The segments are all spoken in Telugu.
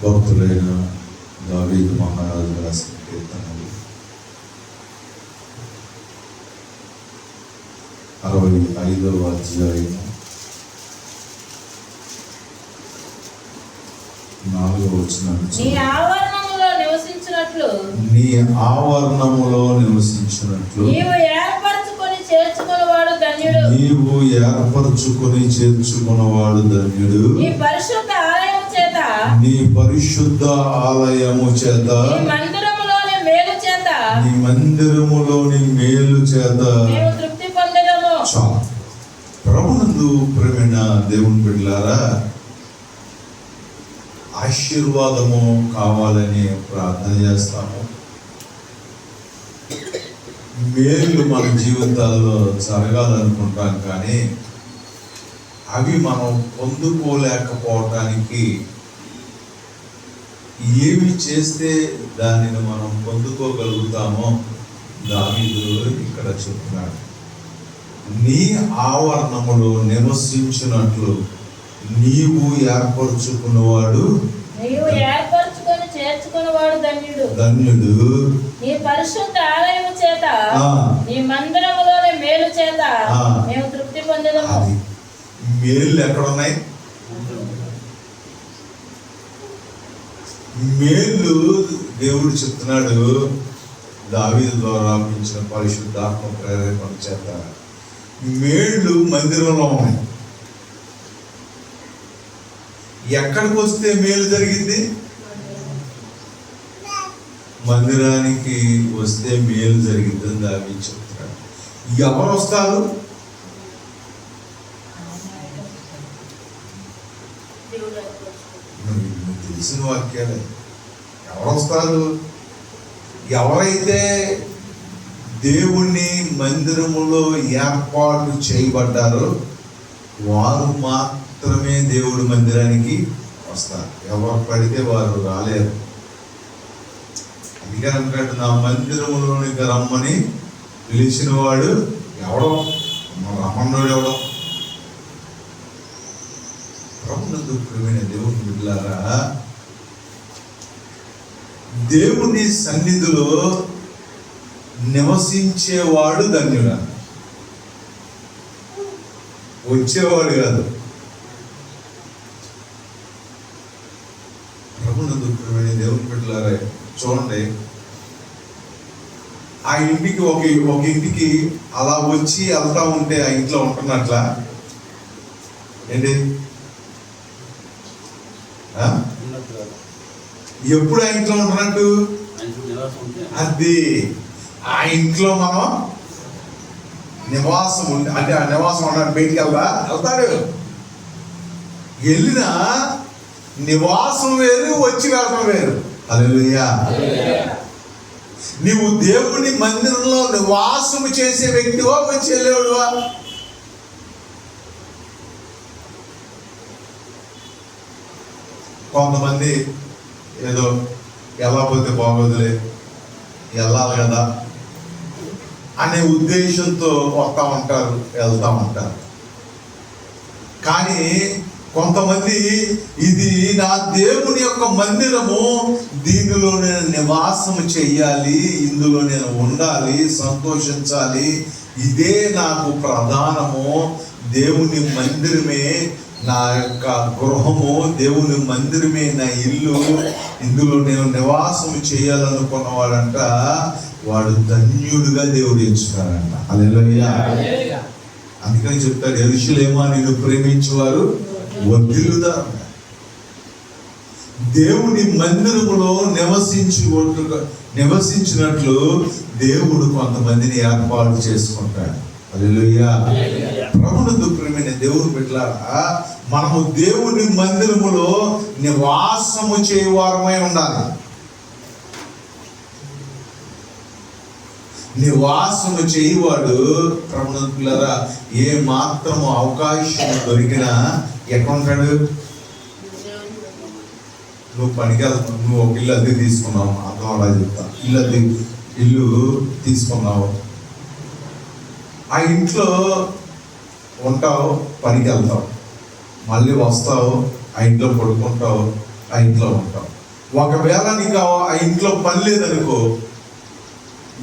భక్తులైన దావీదు మహారాజు రాసిన కీర్తనలు 65వ అధ్యాయం 4వ వచనం. నీ ఆవరణములో నివసించినట్లు నీవు ఏర్పరచుకొని చేర్చుకున్నవాడు ధన్యుడు. నీ పరిశుద్ధ ఆలయము చేత నీ మందిరములోని మేలు చేత మేము తృప్తి పొందెదము. ప్రభునందు ప్రియమైన దేవుని బిడ్డలారా, ఆశీర్వాదము కావాలని ప్రార్థన చేస్తాము. మేలు మన జీవితాల్లో జరగాలనుకుంటాం, కానీ అవి మనం పొందుకోలేకపోవటానికి ఏమి చేస్తే దానిని మనం పొందుకోగలుగుతామో దావీదు ఇక్కడ చెప్తున్నాడు. నీ ఆవరణములో నివసించినట్లు నీవు ఏర్పరచుకున్నవాడు ధన్యుడు. నీ పరిశుద్ధ ఆలయము చేత నీ మందిరములోని మేలు చేత మేము తృప్తి పొందెదము. మేలు ఎక్కడున్నాయి? మేలు దేవుడు చెప్తున్నాడు దావీదు ద్వారా ఇచ్చిన పరిశుద్ధాత్మ ప్రేరేపణ చేత మేళ్ళు మందిరంలో ఉన్నాయి. ఎక్కడికి వస్తే మేలు జరిగింది? మందిరానికి వస్తే మేలు జరిగిందని దావీదు చెప్తున్నాడు. ఎవరు వస్తారు? తెలిసిన వాక్యాలే. ఎవరు వస్తారు? ఎవరైతే దేవుని మందిరములో ఏర్పాటు చేయబడ్డారో వారు మాత్రమే దేవుడి మందిరానికి వస్తారు. ఎవరు పడితే వారు రాలేరు. అందుకని అంటాడు, నా మందిరములోనికి రమ్మని పిలిచిన వాడు ఎవడో, రమ్మన్నాడు ఎవడో. ప్రభునందు ప్రియమైన దేవుని బిడ్డలారా, దేవుని సన్నిధిలో నివసించేవాడు ధన్యుడు. వచ్చేవాడు కాదు. ప్రభునందు ప్రియమైన దేవుని బిడ్డలారా, చూడండి, ఆ ఇంటికి ఒక ఇంటికి అలా వచ్చి వెళ్తా ఉంటే ఆ ఇంట్లో ఉంటున్నట్ల ఏంటి? ఎప్పుడు ఆ ఇంట్లో ఉంటున్నట్టు? అది ఆ ఇంట్లో మనం నివాసం ఉంటే, అంటే ఆ నివాసం ఉన్నాడు, బయటికి వెళ్తాడు. వెళ్ళిన నివాసం వేరు, వచ్చి వెళ్ళడం వేరు. హల్లెలూయా. నీవు దేవుని మందిరంలో నివాసము చేసే వ్యక్తివా, వచ్చి వెళ్ళేవాడువా? కొంతమంది ఏదో వెళ్ళకపోతే బాగోదులే, వెళ్ళాలి కదా అనే ఉద్దేశంతో వస్తూ ఉంటారు, వెళ్తూ ఉంటారు. కానీ కొంతమంది ఇది నా దేవుని యొక్క మందిరము, దీనిలో నేను నివాసము చెయ్యాలి, ఇందులో నేను ఉండాలి, సంతోషించాలి, ఇదే నాకు ప్రధానము, దేవుని మందిరమే నా యొక్క గృహము, దేవుని మందిరమే నా ఇల్లు, ఇందులో నేను నివాసము చేయాలనుకున్నవాడంట వాడు ధన్యుడుగా దేవుడు ఎంచుతాడంట. హల్లెలూయా. అందుకని చెప్తాడు, యెరూషలేమా నిన్ను ప్రేమించేవారు వర్ధిల్లుతారు. దేవుని మందిరములో నివసించినట్లు దేవుడు కొంతమందిని ఏర్పాటు చేసుకుంటాడు. హల్లెలూయా. ప్రభునందు ప్రియమైన దేవుని బిడ్డలారా, మనము దేవుని మందిరములో నివాసము చేయవారమై ఉండాలి. నివాసము చేయవాడు ప్రభునందు బిడ్డలారా, ఏ మాత్రము అవకాశం దొరికినా ఎక్కడ ఉంటాడు? నువ్వు పనికి వెళ్తావు, నువ్వు ఒక ఇల్లు అద్దె తీసుకున్నావు, అర్థం అలా చెప్తా, ఇల్లు తీసుకున్నావు, ఆ ఇంట్లో ఉంటావు, పనికి వెళ్తావు, మళ్ళీ వస్తావు, ఆ ఇంట్లో పడుకుంటావు, ఆ ఇంట్లో ఉంటావు. ఒకవేళ నీకు ఆ ఇంట్లో పని లేదనుకో,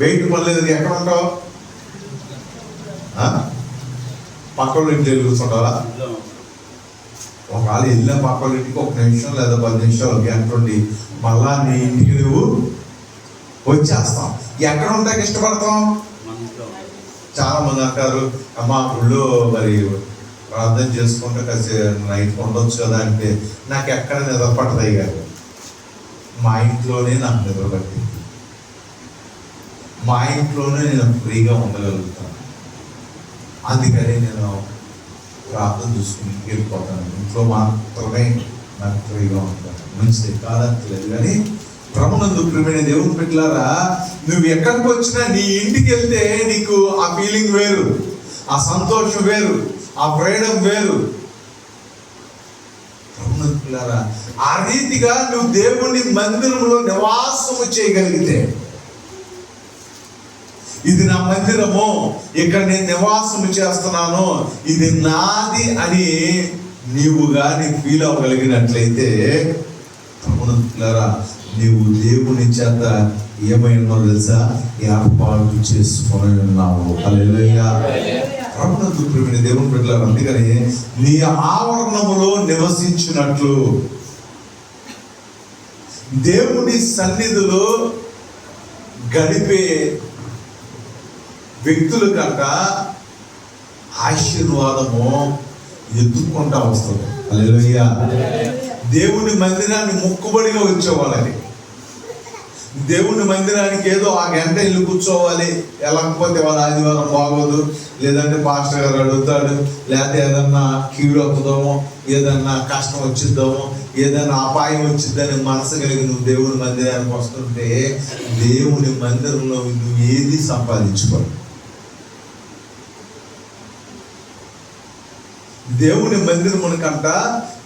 బయట పని లేదని ఎక్కడ ఉంటావు? పక్కన ఇంట్లో కూర్చుంటావా? ఒకవేళ వెళ్ళిన పక్కన ఇంటికి 1 నిమిషం లేదా 10 నిమిషాలు గంట ఉండి మళ్ళా నీ ఇంటికి నువ్వు వచ్చేస్తాం. ఎక్కడ ఉంటాకి ఇష్టపడతాం? చాలా మంది అంటారు, అమ్మా ఊళ్ళో మరి ప్రార్థన చేసుకుంటే కాసేపు నైట్ ఉండొచ్చు కదా అంటే, నాకు ఎక్కడ నిద్ర పట్టదయ్య గారు, మా ఇంట్లోనే నాకు నిద్ర పట్టింది, మా ఇంట్లోనే నేను ఫ్రీగా ఉండగలుగుతాను, అందుకని నేను ప్రార్థన చూసుకుని వెళ్ళిపోతాను, ఇంట్లో మాత్రమే నాకు ఫ్రీగా ఉంటాను. మంచిది కాదంటలేదు, కానీ ప్రభునందు ప్రియమైన దేవుని బిడ్డలారా, నువ్వు ఎక్కడికి వచ్చినా నీ ఇంటికి వెళ్తే నీకు ఆ ఫీలింగ్ వేరు, ఆ సంతోషం వేరు, ఆ ఫ్రీడమ్ వేరు. ప్రభునందు బిడ్డలారా, ఆ రీతిగా నువ్వు దేవుని మందిరంలో నివాసము చేయగలిగితే, ఇది నా మందిరము, ఇక్కడ నేను నివాసము చేస్తున్నాను, ఇది నాది అని నీవు కానీ ఫీల్ అవ్వగలిగినట్లయితే, ప్రభునందులారా, నీవు దేవుని చేత ఏమైనా తెలుసా, ఏర్పాటు చేసుకొని ఉన్నావు. హల్లెలూయా. ప్రభునందు ప్రియమైన దేవుని బిడ్డలారా, అందుకని నీ ఆవరణములో నివసించినట్లు దేవుని సన్నిధిలో గడిపే వ్యక్తుల కంట ఆశీర్వాదము ఎత్తుకుంటా వస్తుంది. హల్లెలూయా. దేవుని మందిరాన్ని మొక్కుబడిగా వచ్చేవాళ్ళని, దేవుని మందిరానికి ఏదో ఆ గంట ఇల్లు కూర్చోవాలి, వెళ్ళకపోతే వాళ్ళ ఆదివారం బాగోదు, లేదంటే పాస్టర్ గారు అడుగుతాడు, లేకపోతే ఏదన్నా కీడు వస్తుందామో, ఏదన్నా కష్టం వచ్చిద్దామో, ఏదైనా అపాయం వచ్చిద్దని మనసు కలిగి నువ్వు దేవుని మందిరానికి వస్తుంటే, దేవుని మందిరంలో నువ్వు ఏది సంపాదించుకోవాలి. దేవుని మందిరమున కంట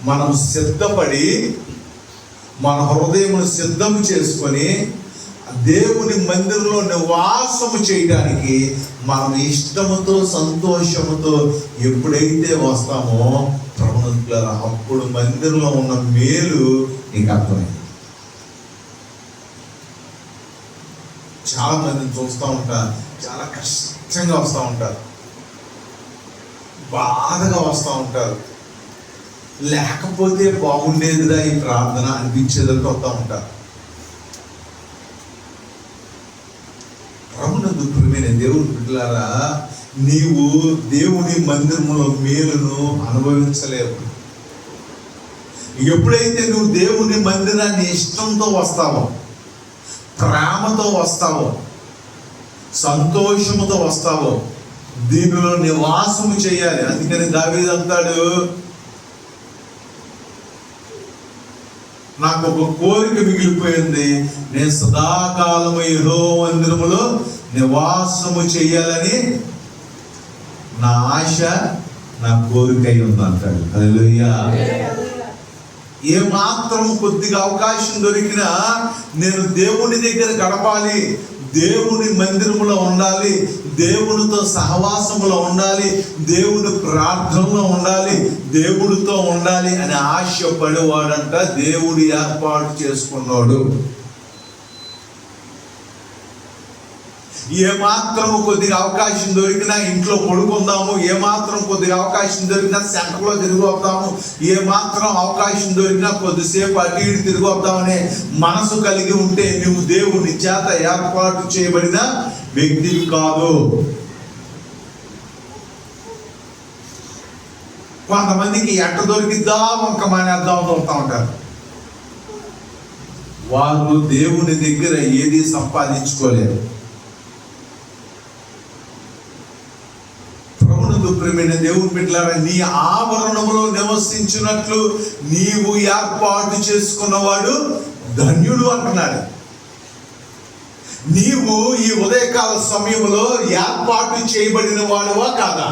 మనం సిద్ధపడి, మన హృదయమును సిద్ధం చేసుకొని దేవుని మందిరంలో నివాసము చేయడానికి మనం ఇష్టముతో సంతోషముతో ఎప్పుడైతే వస్తామో ప్రభునందులారా, అప్పుడు మందిరంలో ఉన్న మేలు నీకు అర్థమైంది. చాలా మందిని చూస్తూ ఉంటారు, చాలా కష్టంగా వస్తూ ఉంటారు, బాధగా వస్తూ ఉంటారు, లేకపోతే బాగుండేదిరా ఈ ప్రార్థన అనిపించేదంటూ వస్తూ ఉంటారు. ప్రభునందు ప్రియమైన దేవుని బిడ్డలారా, నీవు దేవుని మందిరములో మేలును అనుభవించలేవు. ఎప్పుడైతే నువ్వు దేవుని మందిరాన్ని ఇష్టంతో వస్తావో, ప్రేమతో వస్తావో, సంతోషముతో వస్తావో, దీనిలో నివాసము చేయాలి. అందుకని దావీదు అంటాడు, నాకు ఒక కోరిక మిగిలిపోయింది, నేను సదాకాలము యెహోవా మందిరములో నివాసము చేయాలని నా ఆశ, నా కోరిక అయి ఉంది అంటాడు. హల్లెలూయా. ఏ మాత్రం కొద్దిగా అవకాశం దొరికినా నేను దేవుని దగ్గర గడపాలి, దేవుని మందిరములో ఉండాలి, దేవునితో సహవాసములో ఉండాలి, దేవుని ప్రార్థనలో ఉండాలి, దేవుడితో ఉండాలి అని ఆశపడేవాడంట దేవుడు ఏర్పాటు చేసుకున్నాడు. ఏమాత్రము కొద్దిగా అవకాశం దొరికినా ఇంట్లో పడుకుందాము, ఏమాత్రం కొద్దిగా అవకాశం దొరికినా సెంటర్లో తిరిగి వద్దాము, ఏమాత్రం అవకాశం దొరికినా కొద్దిసేపు అటు ఇటు తిరిగి వద్దామనే మనసు కలిగి ఉంటే నువ్వు దేవుని చేత ఏర్పాటు చేయబడిన వ్యక్తివి కాదు. కొంతమందికి ఎట్ట దొరికిద్దా వంక మానేద్దాం చూస్తూ ఉంటారు. వారు దేవుని దగ్గర ఏది సంపాదించుకోలేరు. ప్రియమైన దేవుని బిడ్డలారా, నీ ఆవరణములో నివసించినట్లు నీవు ఏర్పాటు చేసుకున్నవాడు ధన్యుడు అంటున్నాడు. నీవు ఈ ఉదయకాల సమయంలో ఏర్పాటు చేయబడిన వాడువా కాదా?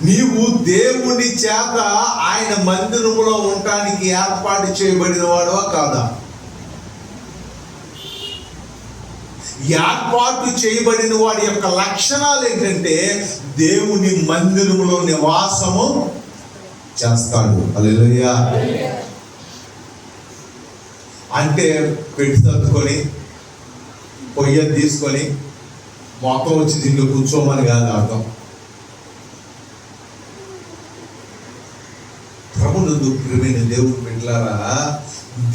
నీవు దేవుని చేత ఆయన మందిరములో ఉండటానికి ఏర్పాటు చేయబడిన వాడువా కాదా? ఏర్పాటు చేయబడిన వాడి యొక్క లక్షణాలు ఏంటంటే దేవుని మందిరములో నివాసము చేస్తాడు. హల్లెలూయా. అంటే పెట్టి తట్టుకొని పొయ్య తీసుకొని మొత్తం వచ్చి దీంట్లో కూర్చోమని కాదు అర్థం. ప్రభునందు ప్రియమైన దేవుని బిడ్డలారా,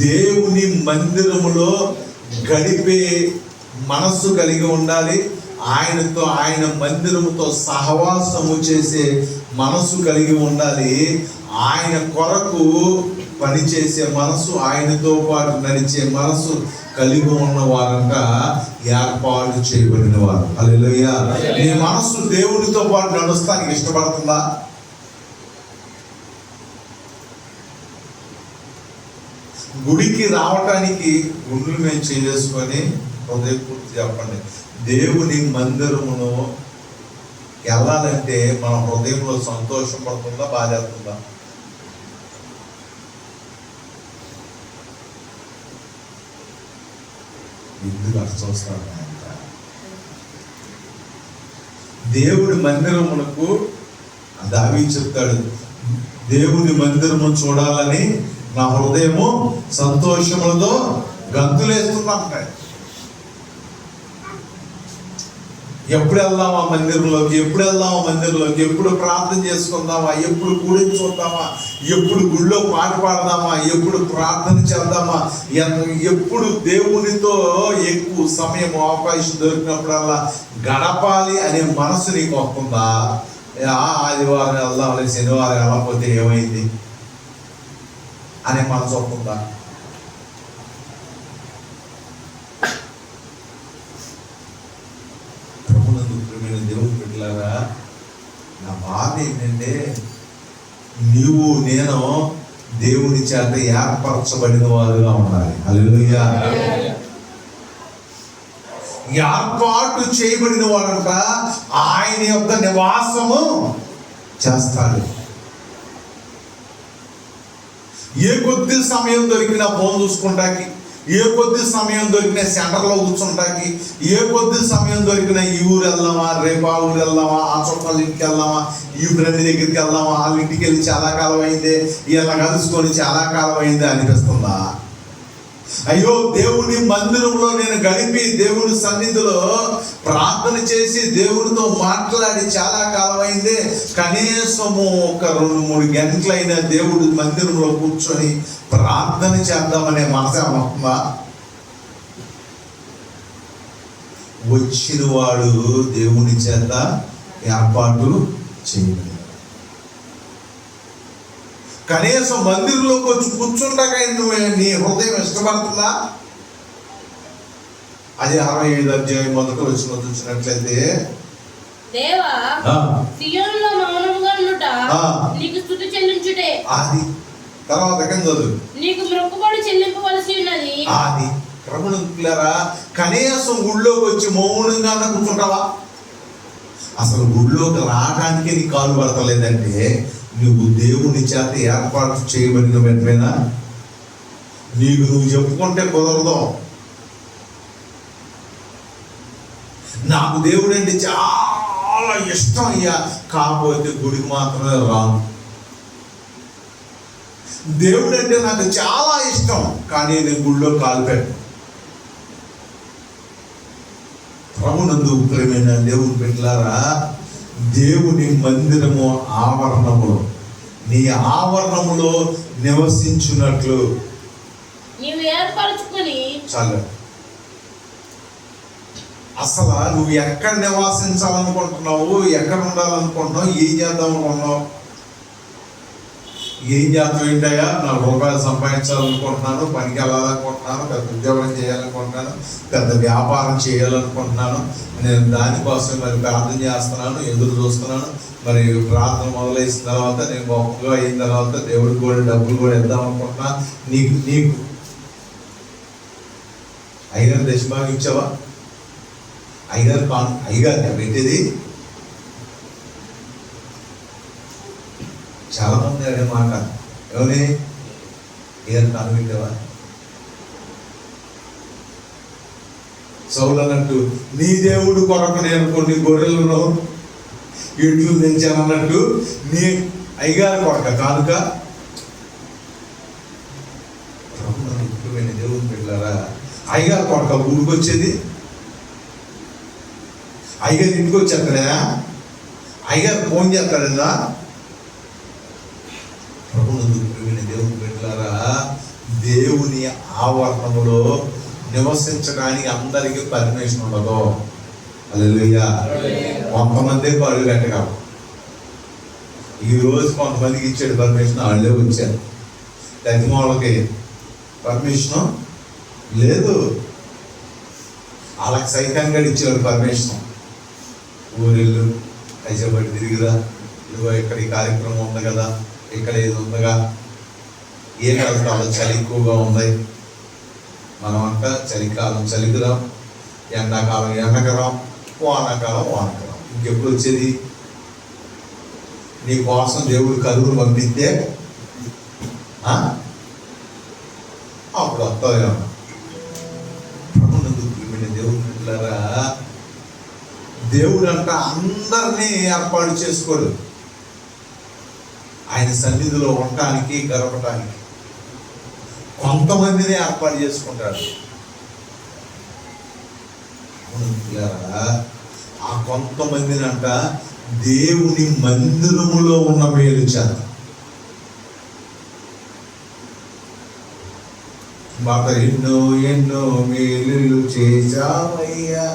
దేవుని మందిరములో గడిపే మనస్సు కలిగి ఉండాలి. ఆయనతో, ఆయన మందిరముతో సహవాసము చేసే మనస్సు కలిగి ఉండాలి. ఆయన కొరకు పనిచేసే మనసు, ఆయనతో పాటు నడిచే మనసు కలిగి ఉన్న వారంట ఏర్పాటు చేయబడిన వారు. హల్లెలూయా. నీ మనస్సు దేవునితో పాటు నడుస్తానికి ఇష్టపడుతుందా? గుడికి రావటానికి గుండెలు మేము చేసుకొని హృదయపూర్తి చెప్పండి, దేవుని మందిరమును వెళ్ళాలంటే మన హృదయంలో సంతోషం పడుతుందా, బాధేస్తుందా? ఎందుకు అర్థం చూస్తాడు? దేవుని మందిరమునకు దావీదు చెప్తాడు, దేవుని మందిరము చూడాలని నా హృదయము సంతోషములతో గంతులేస్తున్నా. ఎప్పుడు వెళ్దామా మందిరంలోకి, ఎప్పుడు వెళ్దామా మందిరంలోకి, ఎప్పుడు ప్రార్థన చేసుకుందామా, ఎప్పుడు కూడిని చూద్దామా, ఎప్పుడు గుళ్ళో పాట పాడదామా, ఎప్పుడు ప్రార్థన చేద్దామా, ఎప్పుడు దేవునితో ఎక్కువ సమయం అవకాశం దొరికినప్పుడల్లా గడపాలి అనే మనసు నీకు వస్తుందా? ఆదివారం వెళ్దాం, శనివారం వెళ్ళకపోతే ఏమైంది అనే మనసు వస్తుందా? దేవుని బిడ్డలారా, నా బాధ ఏంటంటే నీవు నేను దేవుని చేత ఏర్పరచబడిన వారుగా ఉండాలి. హల్లెలూయా. ఏర్పాటు చేయబడిన వాడంట ఆయన యొక్క నివాసము చేస్తాడు. ఏ కొద్ది సమయం దొరికినా ఫోన్ చూసుకుంటాకి, ఏ కొద్ది సమయం దొరికిన సెంటర్లో కూర్చుంటాకి, ఏ కొద్ది సమయం దొరికిన ఈ ఊరు వెళ్దామా, రేపు ఆ ఊరు వెళ్దామా, ఆ చుట్టాల ఇంటికి వెళ్దామా, ఈ ఫ్రెండ్ దగ్గరికి వెళ్దామా, వాళ్ళ ఇంటికి వెళ్ళి చాలా కాలం అయిందే, ఇలా కలుసుకొని చాలా కాలం అయిందే అనిపిస్తుందా? అయ్యో, దేవుని మందిరంలో నేను గడిపి దేవుని సన్నిధిలో ప్రార్థన చేసి దేవునితో మాట్లాడి చాలా కాలం అయిందే, కనీసము ఒక 2-3 గంటలైనా దేవుడి మందిరంలో కూర్చొని ప్రార్థన చేద్దామనే మనసే వస్తుందా? వచ్చిన వాడు దేవుని చేత ఏర్పాటు చేయబడి కనీసం మందిరంలోకి వచ్చి కూర్చుంటాక నువ్వు నీ హృదయం ఇష్టపడుతుందా? అది 65వ అధ్యాయం మొదటి వచనం చూసినట్లయితే, దేవా సియోనులో మౌనముగా ఉండుట నీకు స్తుతి చెల్లించుటే. అది తర్వాత చదువు, నీకు మొక్కుబడి చెల్లింపవలసి ఉన్నది. అది ప్రభులారా, కనీసం గుళ్ళోకి వచ్చి మౌనంగా కూర్చుంటావా? అసలు గుళ్ళోకి రావడానికి నీ కాలు పడతలేదంటే నువ్వు దేవుని చేత ఏర్పాటు చేయబడిన వెంటనేనా? నీకు నువ్వు చెప్పుకుంటే కుదరదు. నాకు దేవుడు అంటే చాలా ఇష్టం అయ్యా, కాకపోతే గుడికి మాత్రమే రాను. దేవుడు అంటే నాకు చాలా ఇష్టం, కానీ నేను గుడిలో కాలు పెట్టను. ప్రభునందు ప్రియమైన దేవుని బిడ్డలారా, దేవుని మందిరము ఆవరణములో, నీ ఆవరణములో నివసించున్నట్లు నీవు ఏర్పరచుకొని చాలు. అసలు నువ్వు ఎక్కడ నివాసించాలనుకుంటున్నావు, ఎక్కడ ఉండాలనుకుంటున్నావు, ఏం చేద్దాం అనుకుంటున్నావు? ఏం చేద్దాం ఏంటయ్యా, 4 రూపాయలు సంపాదించాలనుకుంటున్నాను, పనికి వెళ్ళాలనుకుంటున్నాను, పెద్ద ఉద్యోగం చేయాలనుకుంటున్నాను, పెద్ద వ్యాపారం చేయాలనుకుంటున్నాను, నేను దానికోసం మరి ప్రార్థన చేస్తున్నాను, ఎదురు చూస్తున్నాను. మరి ప్రార్థన మొదలైన తర్వాత నేను గొప్పగా అయిన తర్వాత దేవుడికి కూడా డబ్బులు కూడా ఇద్దాం అనుకుంటున్నా. నీకు అయ్యగారు దశభాగం ఇచ్చావా? అయ్యగారు పెట్టేది చాలా మంది అనే మాట, ఎవరి అయ్యగారు కాను పెట్టావా? సౌలు అన్నట్టు నీ దేవుడు కొరకు నేను కొన్ని గొర్రెలను ఎడ్లు తెచ్చాను అన్నట్టు నీ అయ్యగారి కొరక కానుక. దేవుని పెట్టారా? అయ్యగారి కొరక ఊరికొచ్చేది? అయ్యగారు ఇంటికి వచ్చేస్తాడా? అయ్యగారు ఫోన్ చేస్తాడా? దేవుని పెట్టారా? దేవుని ఆవరణములో నివసించడానికి అందరికీ పర్మిషన్ ఉండదు. హల్లెలూయా. కొంతమంది అడుగు పెట్టగలరు. ఈరోజు కొంతమందికి ఇచ్చాడు పర్మిషన్, వాళ్ళే వచ్చారు. వాళ్ళకి పర్మిషన్ లేదు. వాళ్ళకి సైతాన్ గడి ఇచ్చాడు పర్మిషన్. ఊరిళ్ళు కైసేపటి తిరిగిరా, ఇదిగో ఇక్కడ ఈ కార్యక్రమం ఉంది కదా, ఇక్కడ ఇది ఉందిగా, ఏం వెళ్తాము, చలి ఎక్కువగా ఉంది, మనం అంట చలికాలం చలికిరాం, ఎండాకాలం ఎండకరాం, వానాకాలం వానకరాం. ఇంకెప్పుడు వచ్చేది? నీ కోసం దేవుడు కరువును పంపిస్తే అప్పుడు వస్తావేమో. దేవుడు పిల్లరా, దేవుడు అంట అందరినీ ఏర్పాటు చేసుకోడు. ఆయన సన్నిధిలో ఉండటానికి గడపటానికి కొంతమందిని ఏర్పాటు చేసుకుంటాడు. ఆ కొంతమందిని అంట దేవుని మందిరములో ఉన్న మేలు చేత మాట ఎన్నో ఎన్నో మేలు చేశావయ్యా.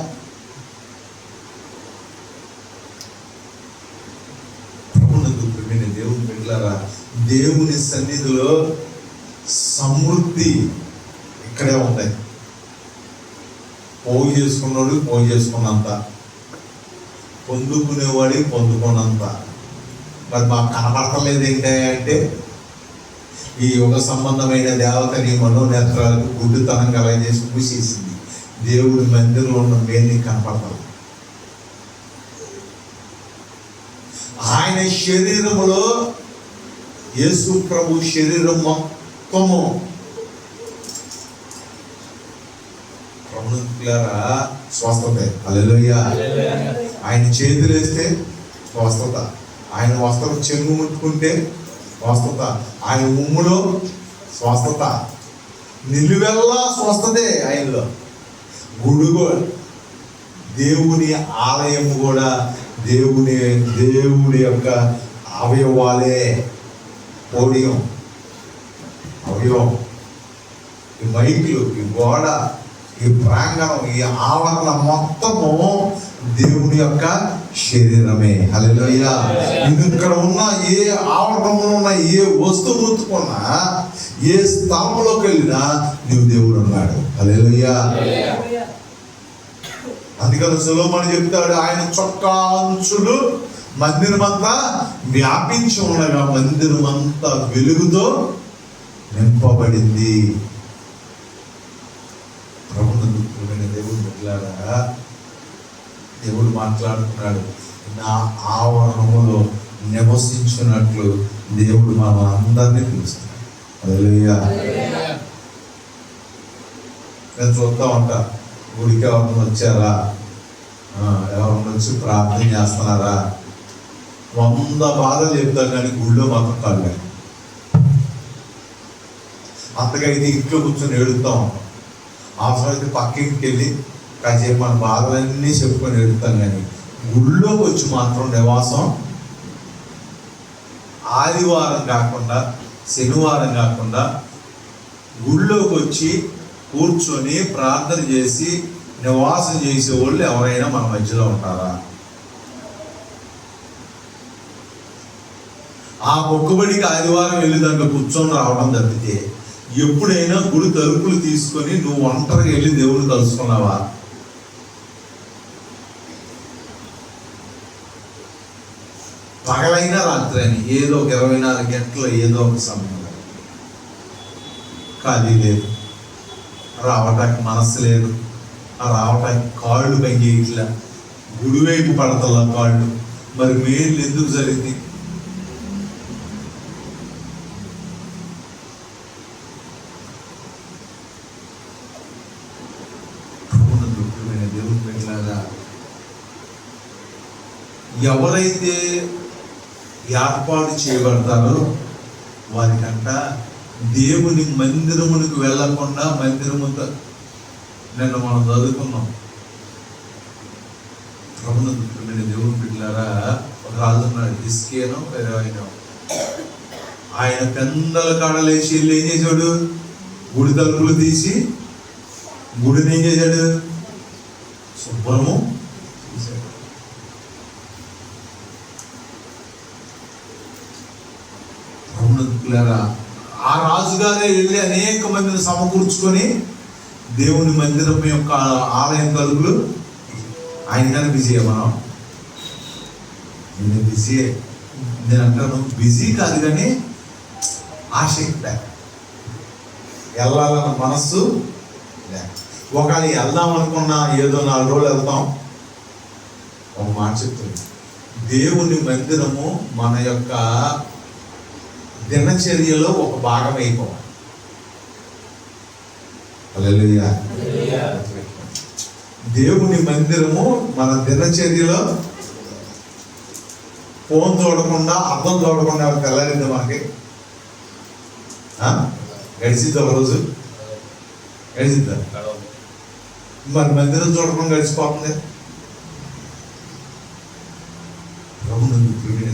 దేవుని బిడ్డలారా, దేవుని సన్నిధిలో సమృద్ధి ఇక్కడే ఉంటాయి. పోగు చేసుకున్నాడు పోగు చేసుకున్నంత, పొందుకునేవాడి పొందుకున్నంత. మరి మాకు కనబడతలేదు ఏంటంటే ఈ యుగ సంబంధమైన దేవతని మనోనేత్రాలకు గుడ్డుతనం కలగజేసి మూసేసింది. దేవుడి మందిరంలో ఉన్న మేలు కనపడతాం. ఆయన శరీరములో యేసు ప్రభు శరీరం మొత్తము స్వస్థతే. హల్లెలూయా. ఆయన చేతులు వేస్తే స్వస్థత, ఆయన వస్త్రం చెంగు ముట్టుకుంటే స్వస్థత, ఆయన ఉమ్ములో స్వస్థత, నిలువెల్లా స్వస్థతే ఆయనలో. గుడుగో దేవుని ఆలయము కూడా దేవుడి యొక్క అవయవాలే. పోడియం అవయవం, ఈ మైకులు, ఈ గోడ, ఈ ప్రాంగణం, ఈ ఆవరణ మొత్తము దేవుని యొక్క శరీరమే. హల్లెలూయా. ఇక్కడ ఉన్న ఏ ఆవరణంలో ఉన్న ఏ వస్తువు ముట్టుకున్నా, ఏ స్థలంలోకి వెళ్ళినా నీవు దేవుడు ఉన్నాడు. హల్లెలూయా. అందుకని సొలొమోను చెప్తాడు, ఆయన చొక్కా అంచులు మందిరమంతా వ్యాపించి ఉండగా మందిరమంతా వెలుగుతో నింపబడింది. ప్రభుత్వమైన దేవుడు మాట్లాడా, దేవుడు మాట్లాడుతున్నాడు, నా ఆవరణములో నివసించినట్లు దేవుడు మన అందరినీ పిలుస్తున్నాడు. హల్లెలూయా. నేను చూస్తా ఉంటా, గుడికి ఎవరైనా వచ్చారా, ఎవరైనా వచ్చి ప్రార్థన చేస్తున్నారా, 100 బాధలు చెప్తారు కానీ గుళ్ళో మాత్రం కాదు. అంతకైతే ఇంట్లో కూర్చొని ఏడుస్తూ ఉంటాం. అవసరమైతే పక్కింటికి వెళ్ళి కాసేపు మన బాధలన్నీ చెప్పుకొని ఏడుస్తాం. కానీ గుళ్ళోకి వచ్చి మాత్రం నివాసం ఆదివారం కాకుండా శనివారం కాకుండా గుళ్ళోకి వచ్చి కూర్చొని ప్రార్థన చేసి నివాసం చేసే వాళ్ళు ఎవరైనా మన మధ్యలో ఉంటారా? ఆ మొక్కుబడికి ఆదివారం వెళ్ళి దాంట్లో కూర్చొని రావడం తప్పితే ఎప్పుడైనా గుడి తలుపులు తీసుకొని నువ్వు ఒంటరిగా వెళ్ళి దేవుడు కలుసుకున్నావా? పగలైనా రాత్రి అని ఏదో ఒక 24 గంటలు ఏదో ఒక సమయంలో ఖాళీ లేదు, రావటానికి మనసు లేదు, రావటానికి కాళ్ళు పనిచేయట్లా, గుడివైపు పడతల కాళ్ళు. మరి మేలు ఎందుకు జరిగింది? పిల్లరా, ఎవరైతే ఏర్పాటు చేయబడతారో వారికంట దేవుని మందిరమునికి వెళ్ళకుండా మందిరముతో నిన్న మనం చదువుకున్నాం. ప్రభుత్వ దేవుని బిడ్డలారా, ఒక రాజు ఉన్నాడు, హిజ్కియానో వేరే ఆయన పెందల కాడలేసి వెళ్ళి ఏం చేశాడు, గుడి తలుపులు తీసి గుడిని ఏం చేశాడు, శుభ్రము చేశాడు. ఆ రాజుగారే వెళ్ళి అనేక మందిని సమకూర్చుకొని దేవుని మందిరం యొక్క ఆలయం తలుపులు ఆయన కానీ బిజీయే. నేను బిజీయే, నేను అంటాను బిజీ కాదు కానీ ఆసక్తి లేక, వెళ్ళాలన్న మనస్సు లేక. ఒకవేళ వెళ్దాం అనుకున్నా ఏదో 4 రోజులు వెళ్తాం. ఒక మాట చెప్తుంది, దేవుని మందిరము మన యొక్క దినచర్యలో ఒక భాగం అయిపోవాలి. హల్లెలూయా. దేవుని మందిరము మన దినచర్యలో ఫోన్ చూడకుండా, అర్థం చూడకుండా తెల్లారింది మనకి. గడిచిద్ది ఒక రోజు, గడిచిద్దా? మరి మందిరం చూడకుండా గడిచిపోతుంది.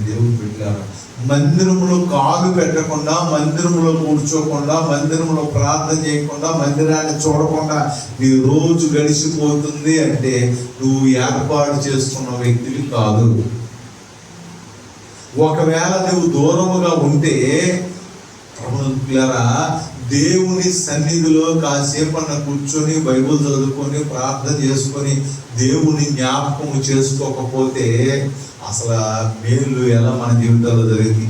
దేవుని బిడ్డలారా, మందిరంలో కాలు పెట్టకుండా, మందిరంలో కూర్చోకుండా, మందిరంలో ప్రార్థన చేయకుండా, మందిరాన్ని చూడకుండా నీ రోజు గడిచిపోతుంది అంటే నువ్వు ఏర్పాటు చేసుకున్న వ్యక్తివి కాదు. ఒకవేళ నువ్వు దూరముగా ఉంటే దేవుని సన్నిధిలో కాసేపు కూర్చొని బైబిల్ చదువుకొని ప్రార్థన చేసుకొని దేవుని జ్ఞాపకం చేసుకోకపోతే అసలు మేలు ఎలా మన జీవితాల్లో జరిగింది?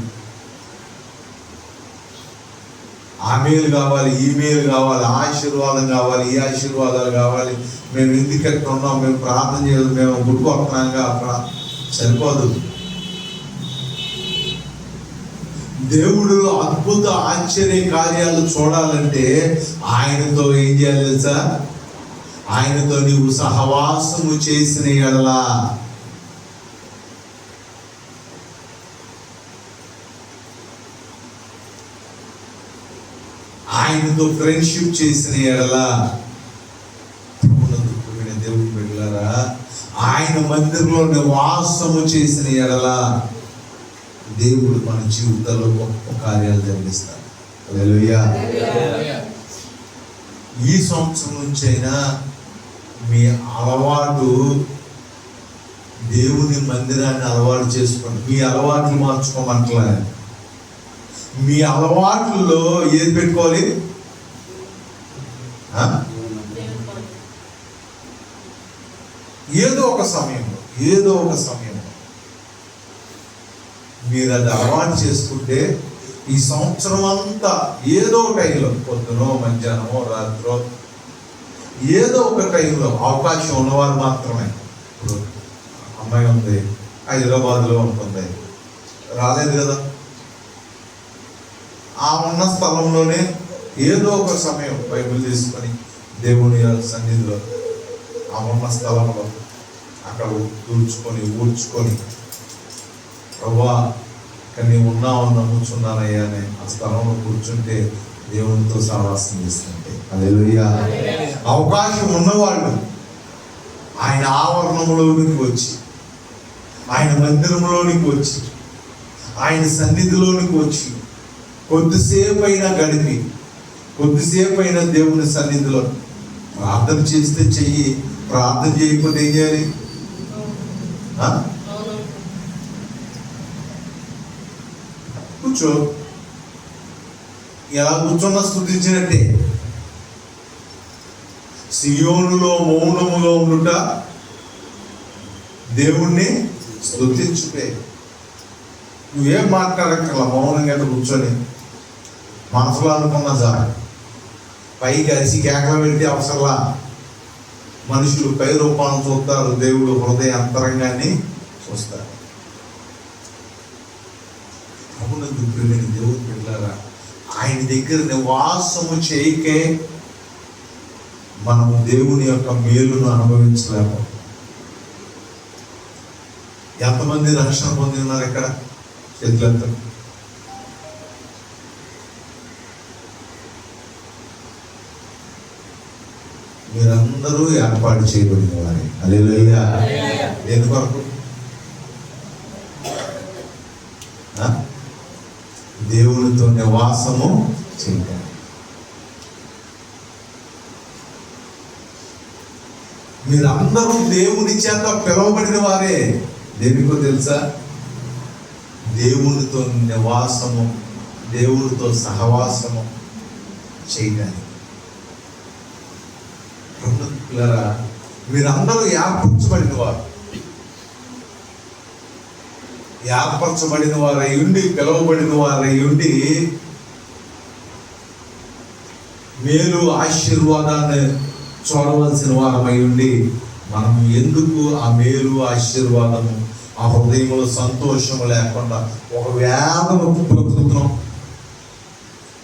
ఆ మేలు కావాలి, ఈ మేలు కావాలి, ఆశీర్వాదం కావాలి, ఈ ఆశీర్వాదాలు కావాలి, మేము ఎందుకు ఎక్కడ ఉన్నాం, మేము ప్రార్థన చేయదు, మేము గుడికొస్తున్నాంగా సరిపోదు. దేవుడు అద్భుత ఆశ్చర్య కార్యాలు చూడాలంటే ఆయనతో ఏం చేయాలి తెలుసా? ఆయనతో నీవు సహవాసము చేసిన ఎడలా, ఆయనతో ఫ్రెండ్షిప్ చేసిన ఎడలా, దేవుని బిడ్డలారా, ఆయన మందిరంలో నివాసము చేసిన ఎడలా దేవుడు మన జీవితంలో గొప్ప కార్యాలు జరిగిస్తాడు. హల్లెలూయా. ఈ సంవత్సరం నుంచైనా మీ అలవాటు దేవుని మందిరాన్ని అలవాటు చేసుకోండి. మీ అలవాట్లు మార్చుకోమంటలే, మీ అలవాట్లలో ఏది పెట్టుకోవాలి? ఏదో ఒక సమయంలో మీరు అది అలవాటు చేసుకుంటే ఈ సంవత్సరం అంతా ఏదో టైంలో, పొద్దునో మధ్యాహ్నమో రాత్రో, ఏదో ఒక టైంలో అవకాశం ఉన్నవారు మాత్రమే. ఇప్పుడు అమ్మాయి ఉంది, హైదరాబాద్లో ఉంటుంది, రాలేదు కదా, ఆ ఉన్న స్థలంలోనే ఏదో ఒక సమయం బైబిల్ తీసుకొని దేవుని సన్నిధిలో ఆ ఉన్న స్థలంలో అక్కడ ఊడ్చుకొని ప్రభా ఇక్కడ నీవు ఉన్నావు కూర్చున్నానయ్యా అని ఆ స్థలంలో కూర్చుంటే దేవునితో సహవాసం చేస్తుంటే, హల్లెలూయా. అవకాశం ఉన్నవాళ్ళు ఆయన ఆవరణంలోనికి వచ్చి, ఆయన మందిరంలోనికి వచ్చి, ఆయన సన్నిధిలోనికి వచ్చి కొద్దిసేపు అయినా గడిపి, కొద్దిసేపు అయినా దేవుని సన్నిధిలో ప్రార్థన చేస్తే చెయ్యి, ప్రార్థన చేయకపోతే ఏం చేయాలి? కూర్చో. ఎలా కూర్చున్నా స్తుతించినట్టే. సియోనులో మౌనముగా ఉండుట దేవుణ్ణి స్తుతించుటే. నువ్వేం మాట్లాడక్కర్లా, మౌనంగా కూర్చొని మనసులో అనుకున్నా చాలు. పైకి అరిసి కేకలు పెట్టి అవసరంలా. మనుషులు పై రూపాలను చూస్తారు, దేవుడు హృదయ అంతరంగాన్ని చూస్తారు. దేవుడు పిల్లరా, ఆయన దగ్గర నివాసము చేయకే మనము దేవుని యొక్క మేలును అనుభవించలేము. ఎంతమంది రక్షణ పొంది ఉన్నారు ఇక్కడ? చేతులంతా. మీరందరూ ఏర్పాటు చేయబడిన వారే. హల్లెలూయా. దేని కొరకు? దేవునితో నివాసము చేయడానికి. మీరందరూ దేవుని చేత పిలువబడిన వారే. దేనికో తెలుసా? దేవునితో నివాసము, దేవునితో సహవాసము చేయడానికి. మీరందరూ ఏర్పరచబడిన వారు, ఏర్పరచబడిన వారై ఉండి, పిలువబడిన వారై ఉండి, మేలు ఆశీర్వాదాన్ని చూడవలసిన వారమై ఉండి, మనం ఎందుకు ఆ మేలు ఆశీర్వాదము, ఆ హృదయంలో సంతోషము లేకుండా ఒక వేదన బ్రతుకుతున్నాం?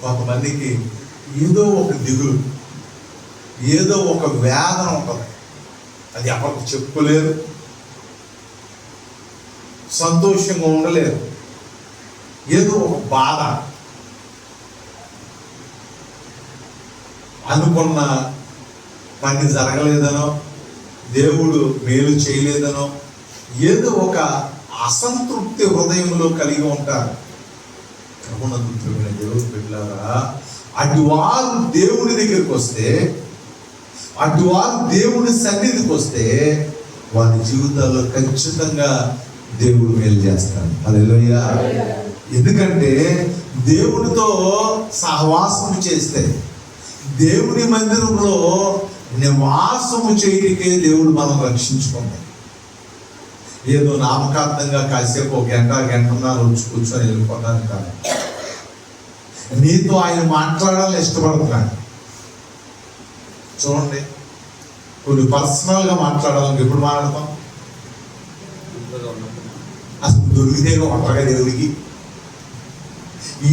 కొంతమందికి ఏదో ఒక దిగులు, ఏదో ఒక వేదన ఉంటుంది, అది ఎవరికి చెప్పుకోలేరు, సంతోషంగా ఉండలేరు, ఏదో ఒక బాధ. అనుకున్న పని జరగలేదనో, దేవుడు మేలు చేయలేదనో, ఏదో ఒక అసంతృప్తి హృదయంలో కలిగి ఉంటారు. క్రమణంతుమైన దేవుడు బిడ్డలారా, అటువారు దేవుని దగ్గరికి వస్తే, అటువారు దేవుని సన్నిధికి వస్తే, వారి జీవితాల్లో ఖచ్చితంగా దేవుడు మేలు చేస్తాడు. హల్లెలూయా. ఎందుకంటే దేవునితో సహవాసము చేస్తే, దేవుని మందిరంలో నివాసము చేయటికే దేవుడు మనం రక్షించుకుంటాం. ఏదో నామకార్థంగా కాసేపు ఒక గంటన్నర వచ్చి కూర్చొని వెళ్ళిపోతాను కాదు. నీతో ఆయన మాట్లాడాలని ఇష్టపడుతున్నాడు. చూడండి, కొన్ని పర్సనల్గా మాట్లాడాలని ఎప్పుడు మాట్లాడతాం? అసలు దొరికితే ఒంటరిగా దేవుడికి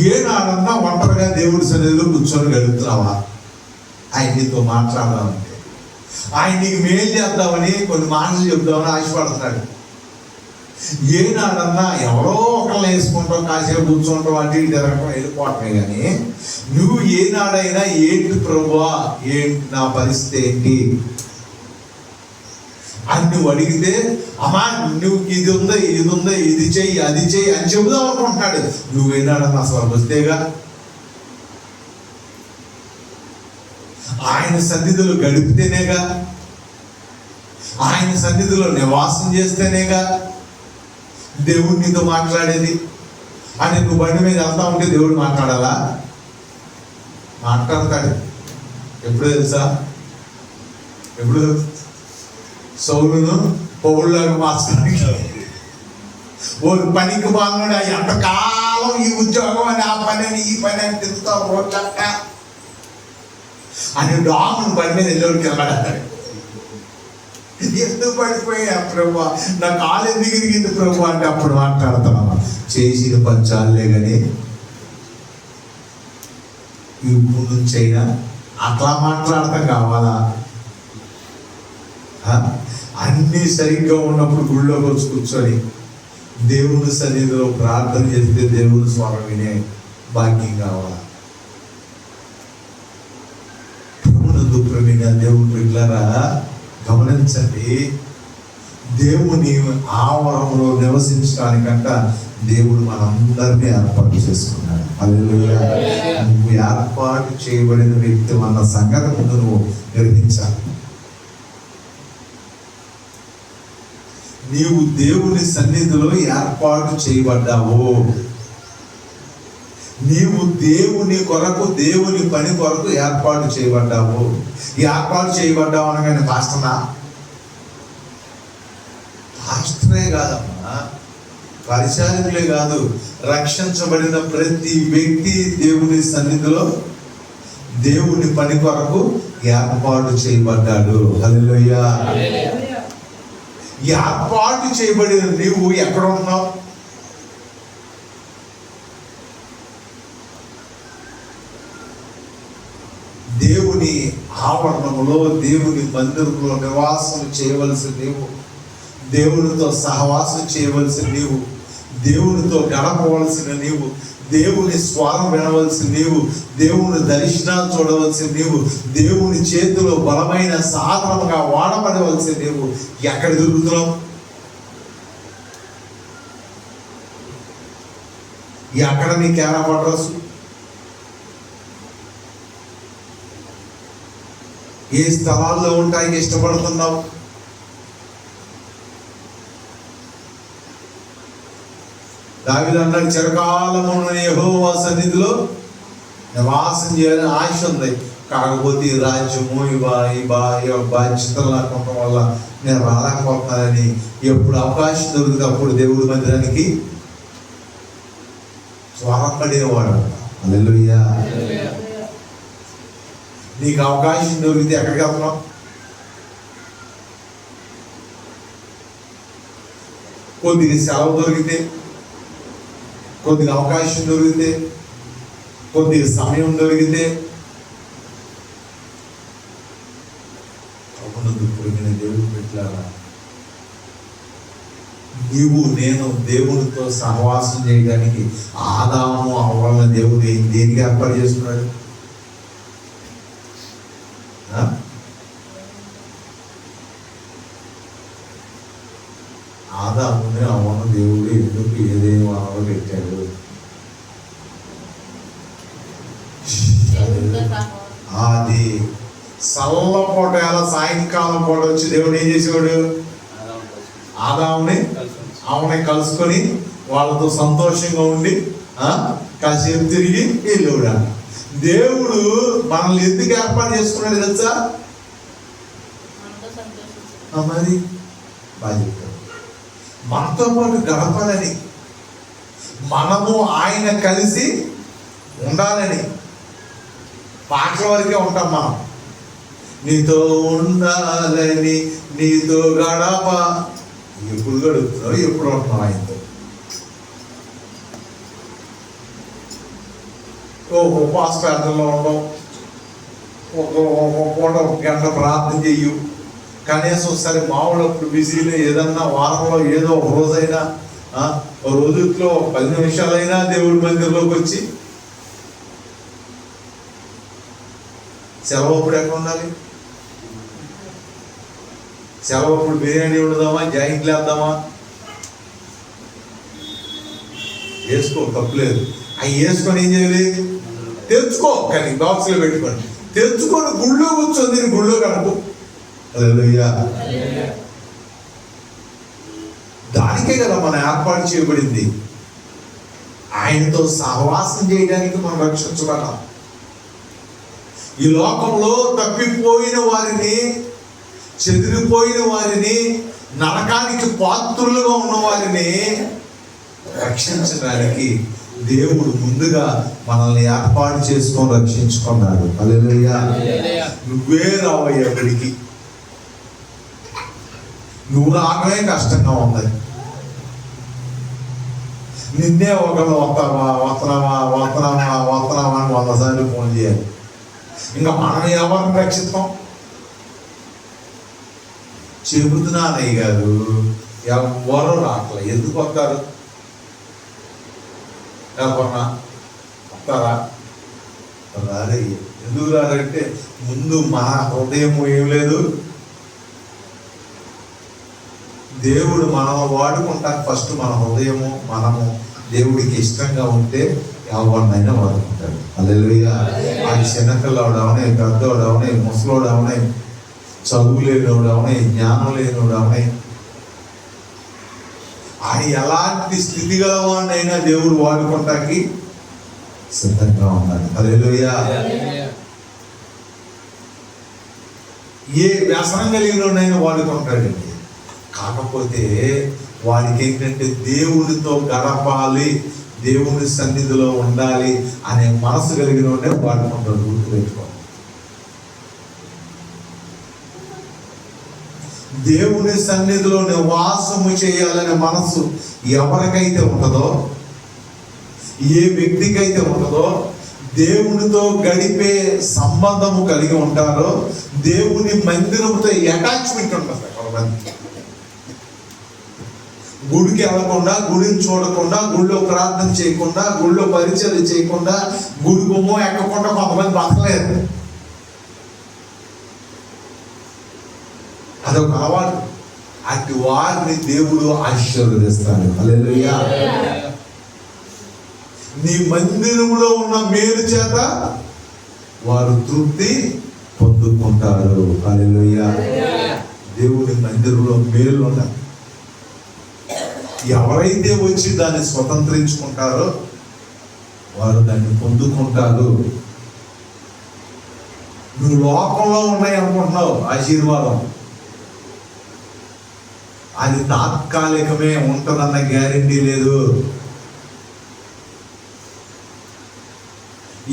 ఏనాడన్నా ఒంటరిగా దేవుడి సన్నిధిలో కూర్చొని గడుపుతున్నావా? ఆయన నీతో మాట్లాడాలంటే, ఆయన నీకు మేలు చేద్దామని కొన్ని మాటలు చెప్దామని ఆశపడుతున్నాడు. ఏనాడన్నా ఎవరో ఒకళ్ళని వేసుకుంటావు, కాసేపు కూర్చుంటావు, అటు ఇటు తిరగటం, వెళ్ళిపోవటమే. కానీ నువ్వు ఏనాడైనా ఏంటి ప్రభువా, ఏంటి నా పరిస్థితి ఏంటి అని నువ్వు అడిగితే, అమ్మా నువ్వు ఇది ఉందా, ఇది ఉందా, ఇది చెయ్యి, అది చెయ్యి అని చెబుదాం అనుకుంటున్నాడు. నువ్వేనాడన్నా అసలు వస్తేగా, ఆయన సన్నిధిలో గడిపితేనేగా, ఆయన సన్నిధిలో నివాసం చేస్తేనేగా దేవుడు నీతో మాట్లాడేది. అంటే నువ్వు బండి మీద వెళ్తా ఉంటే దేవుడు మాట్లాడాలా? మాట్లాడతాడు. ఎప్పుడు తెలుసా? ఎప్పుడు? సౌలును పౌరులాగా మార్చడానికి. ఓ పనికి బాగున్నాడు, ఎంతకాలం ఈ ఉద్యోగం అని, ఆ పని అని, ఈ పని అని తిరుగుతావు రోడ్లక్క అని డామును బండి మీద వెళ్ళేవాడికి వెళ్ళాడు. ఎందుకు పడిపోయా ప్రభు, నా కాలు ఎందుకు ఇరిగింది ప్రభు అంటే అప్పుడు మాట్లాడుతున్నామా? చేసిన పంచాలే కానీ ఇప్పుడు నుంచి అయినా అట్లా మాట్లాడతాం కావాలా? అన్నీ సరిగ్గా ఉన్నప్పుడు గుళ్ళోకి వచ్చి కూర్చొని దేవుని సన్నిధిలో ప్రార్థన చేస్తే దేవుని స్వరం వినే భాగ్యం కావాలా? ప్రభునందు ప్రేమిన దేవుని బిడ్డలారా, గమనించండి, దేవుని ఆవరణలో నివసించడానికంట దేవుడు మనందరినీ ఏర్పాటు చేసుకున్నాడు. హల్లెలూయా. నువ్వు ఏర్పాటు చేయబడిన వ్యక్తి అన్న సంగతి ముందు నువ్వు గ్రహించాలి. నీవు దేవుని సన్నిధిలో ఏర్పాటు చేయబడ్డావు. నీవు దేవుని కొరకు, దేవుని పని కొరకు ఏర్పాటు చేయబడ్డావు. ఏర్పాటు చేయబడ్డావు అనగానే పాస్టర్నా? పాస్టరే కాదమ్మా, పరిచారకులే కాదు, రక్షించబడిన ప్రతి వ్యక్తి దేవుని సన్నిధిలో దేవుని పని కొరకు ఏర్పాటు చేయబడ్డాడు. హల్లెలూయా. ఏర్పాటు చేయబడిన నీవు ఎక్కడ ఉన్నావు? దేవుని ఆవరణంలో, దేవుని మందిరంలో నివాసం చేయవలసిన నీవు దేవునితో సహవాసం చేయవలసిన నీవు, దేవునితో గడపవలసిన నీవు, దేవుని స్వరం వినవలసిన నీవు, దేవుని దర్శనాలు చూడవలసిన నీవు, దేవుని చేతిలో బలమైన సాధనముగా వాడబడవలసిన నీవు ఎక్కడ తిరుగుతున్నావు? ఎక్కడ నీ క్యారమ్ అడ్రస్? ఏ స్థలాల్లో ఉంటాయి ఇష్టపడుతున్నావు? దావీదు అన్నాడు, చిరకాలము యెహోవా సన్నిధిలో నివాసం చేయాలని ఆశ ఉంది, కాకపోతే ఈ రాజ్యము ఈ బాధ్యతలు నాకు ఉండటం వల్ల నేను రాలేకపోతున్నానని ఎప్పుడు అవకాశం దొరికితే అప్పుడు దేవుడి మందిరానికి త్వరపడేవాడు. హల్లెలూయా. నీకు అవకాశం దొరికితే ఎక్కడికి వెళ్తున్నావు? కొద్దిగా సెలవు దొరికితే, కొద్దిగా అవకాశం దొరికితే, కొద్దిగా సమయం దొరికితే పొడిగిన దేవుడు పెట్టారా? నీవు నేను దేవుడితో సహవాసం చేయడానికి ఆదాము అవ్వాలన్న దేవుడు దేనికి ఏర్పాటు చేస్తున్నాడు? ఆదాముని అవ్వను దేవుడు ఎందుకు ఏదేమి వనలో పెట్టాడు? అది చల్లపూట సాయంకాలం పూట వచ్చి దేవుడు ఏం చేసేవాడు? ఆదాముని ఆమెని కలుసుకొని వాళ్ళతో సంతోషంగా ఉండి కాసేపు తిరిగి వెళ్ళేవాడు. దేవుడు మనల్ని ఎందుకు ఏర్పాటు చేసుకున్నాడు తెలుసా? మరి బాగా చెప్పాడు, మనతో పాటు గడపాలని, మనము ఆయన కలిసి ఉండాలని. పాటల వరకే ఉంటాం మనం. నీతో ఉండాలని, నీతో గడప. ఎప్పుడు గడుపుతున్నావు? ఎప్పుడు ఉంటున్నావు ఆయనతో? ఉపవాస ప్రార్థనలో ఉండవు, ఒక గంట ప్రార్థన చెయ్యు, కనీసం సరే మామూలు అప్పుడు బిజీలో ఏదన్నా వారంలో ఏదో ఒక రోజైనా రోజుట్లో 10 నిమిషాలైనా దేవుడి మందిరంలోకి వచ్చి. సెలవు అప్పుడు ఎక్కడ ఉండాలి? సెలవు అప్పుడు బిర్యానీ వండుదామా, జాయింట్లు వేద్దామా? వేసుకో, తప్పులేదు. అవి వేసుకొని ఏం చేయాలి? తెచ్చుకో, కానీ బాక్స్లో పెట్టుకోండి. తెచ్చుకొని గుళ్ళో కూర్చొని గుళ్ళో కనుకో. హల్లెలూయా. దానికే కదా మనం ఏర్పాటు చేయబడింది. ఆయనతో సహవాసం చేయడానికి మనం రక్షించబడ్డాం. ఈ లోకంలో తప్పిపోయిన వారిని, చెదిరిపోయిన వారిని, నరకానికి పాత్రులుగా ఉన్న వారిని రక్షించడానికి దేవుడు ముందుగా మనల్ని ఏర్పాటు చేసుకొని రక్షించుకున్నాడు. హల్లెలూయా. నువ్వే రావయ్య ఎక్కడికి. నువ్వు రావడమే కష్టంగా ఉంది. నిన్నే ఒకళ్ళు వస్తున్నావా అని 100 సార్లు ఫోన్ చేయాలి. ఇంకా మనం ఎవరిని రక్షిస్తాం? చెబుతున్నానయ్య గారు, ఎవరు రాట్లే. ఎందుకు వస్తారు? ఎవరన్నా వస్తారా? రారే. ఎందుకు రారంటే ముందు మన హృదయం ఏం లేదు. దేవుడు మనం వాడుకుంటానికి ఫస్ట్ మన హృదయము, మనము దేవుడికి ఇష్టంగా ఉంటే ఎవరినైనా వాడుకుంటాడు. హల్లెలూయా. ఆయన చిన్నపిల్లవాడు అవనే, పెద్దవాడు అవనే, ముసలోడు అవనే, చదువు లేనివాడు అవనే, జ్ఞానం లేనివాడు అవనే, ఆయన ఎలాంటి స్థితి గలవాడినైనా దేవుడు వాడుకుంటానికి సిద్ధంగా ఉన్నాడు. హల్లెలూయా. ఏ వ్యసనం కలిగినైనా వాడుకుంటాడండి. కాకపోతే వాడికి ఏంటంటే దేవుడితో గడపాలి, దేవుని సన్నిధిలో ఉండాలి అనే మనసు కలిగిన వాడే వాడుకుంటాడు. గుర్తుపెట్టుకో. దేవుని సన్నిధిలో నివాసము చేయాలనే మనసు ఎవరికైతే ఉంటుందో, ఏ వ్యక్తికైతే ఉంటుందో, దేవునితో గడిపే సంబంధము కలిగి ఉంటారో, దేవుని మందిరంతో అటాచ్మెంట్ ఉంటుంది. కొంతమంది గుడికి వెళ్ళకుండా, గుడిని చూడకుండా, గుడిలో ప్రార్థన చేయకుండా, గుడిలో పరిచయం చేయకుండా, గుడి గుమ్మం ఎక్కకుండా కొంతమంది బతకలేరు. అదొక అలవాటు. అటు వారిని దేవుడు ఆశీర్వదిస్తాడు. హల్లెలూయా. నీ మందిరంలో ఉన్న మేలు చేత వారు తృప్తి పొందుకుంటారు. హల్లెలూయా. దేవుని మందిరంలో మేలు ఉన్నాయి. ఎవరైతే వచ్చి దాన్ని స్వతంత్రించుకుంటారో వారు దాన్ని పొందుకుంటారు. నువ్వు లోకంలో ఉన్నాయి అనుకుంటున్నావు ఆశీర్వాదం, అది తాత్కాలికమే, ఉంటుందన్న గ్యారెంటీ లేదు.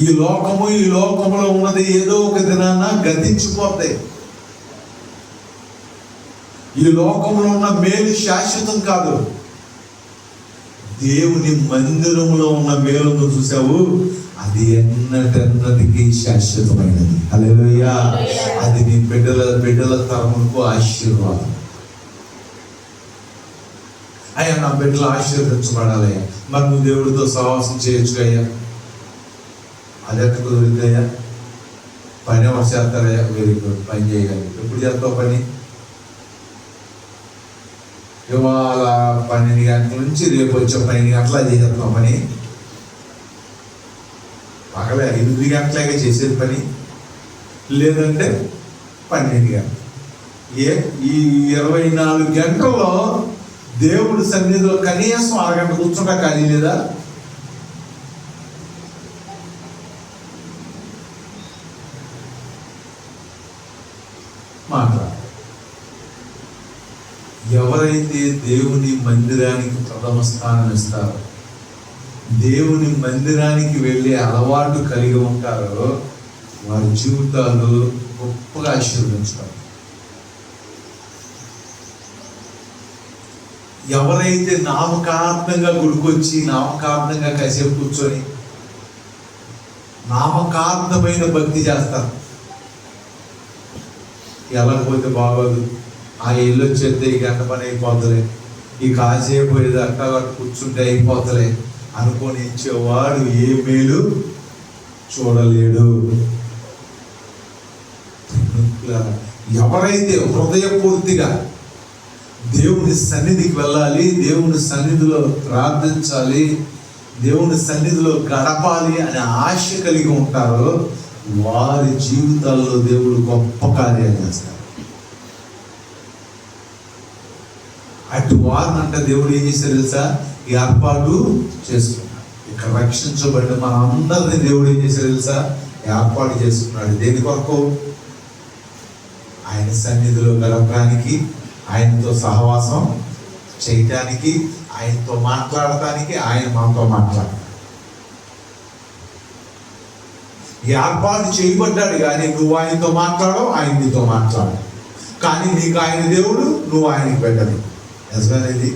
ఈ లోకములో ఉన్నది ఏదో ఒక దినాన గతించిపోతాయి. ఈ లోకంలో ఉన్న మేలు శాశ్వతం కాదు. దేవుని మందిరంలో ఉన్న మేలును చూసావు, అది ఎన్నటికి శాశ్వతమైనది. హల్లెలూయా. అది నీ బిడ్డల తరములకు ఆశీర్వాదం. అయ్యా, నా బిడ్డలు ఆశీర్వదించబడాలయ్యా, మరి నువ్వు దేవుడితో సహవాసం చేయొచ్చు అయ్యా. అది ఎక్కడ కుదిరిద్దయ్యా? పని ఎవరు చేస్తారయ్యా? వెరీ గుడ్, పని చేయాలి. ఎప్పుడు చేస్తావు పని? ఇవాళ 12 గంటల నుంచి రేపు వచ్చే 12 గంటల చేసేస్తాం పని. పగలే 8 గంటలాగా చేసేది పని, లేదంటే 12 గంటలు. ఈ 24 గంటల్లో దేవుడి సన్నిధిలో కనీసం అరగంట కూర్చుంటా ఖాళీ లేదా? మాట్లాడ. ఎవరైతే దేవుని మందిరానికి ప్రథమ స్థానం ఇస్తారో, దేవుని మందిరానికి వెళ్ళే అలవాటు కలిగి ఉంటారో, వారి జీవితాలు గొప్పగా ఆశీర్వదించుతారు. ఎవరైతే నామకార్థంగా గుడికొచ్చి నామకార్థంగా కాసేపు కూర్చొని నామకార్థమైన భక్తి చేస్తారు, వెళ్ళకపోతే బాగోదు, ఆ ఇల్లు వచ్చేస్తే ఈ గంట పని అయిపోతలే, ఈ కాసేపు ఏదో అట్టా కూర్చుంటే అయిపోతలే అనుకొని ఇచ్చేవాడు ఏ మేలు చూడలేడు. ఎవరైతే హృదయపూర్తిగా దేవుని సన్నిధికి వెళ్ళాలి, దేవుని సన్నిధిలో ప్రార్థించాలి, దేవుని సన్నిధిలో గడపాలి అనే ఆశ కలిగి ఉంటారో వారి జీవితాల్లో దేవుడు గొప్ప కార్యాలు చేస్తారు. అటు వారిని అంటే దేవుడు ఏం చేశారు తెలుసా? ఏర్పాటు చేసుకున్నాడు. ఇక్కడ రక్షించబడిన మన అందరినీ దేవుడు ఏం చేశారు తెలుసా? ఏర్పాటు చేసుకున్నాడు. దేని కొరకు? ఆయన సన్నిధిలో గడపడానికి, ఆయనతో సహవాసం చేయటానికి, ఆయనతో మాట్లాడటానికి, ఆయన మనతో మాట్లాడటానికి ఏర్పాటు చేయబడ్డాడు. కానీ నువ్వు ఆయనతో మాట్లాడవు, ఆయన నీతో మాట్లాడు. కానీ నీకు ఆయన దేవుడు, నువ్వు ఆయనకి పెట్టదు. నిజమేది.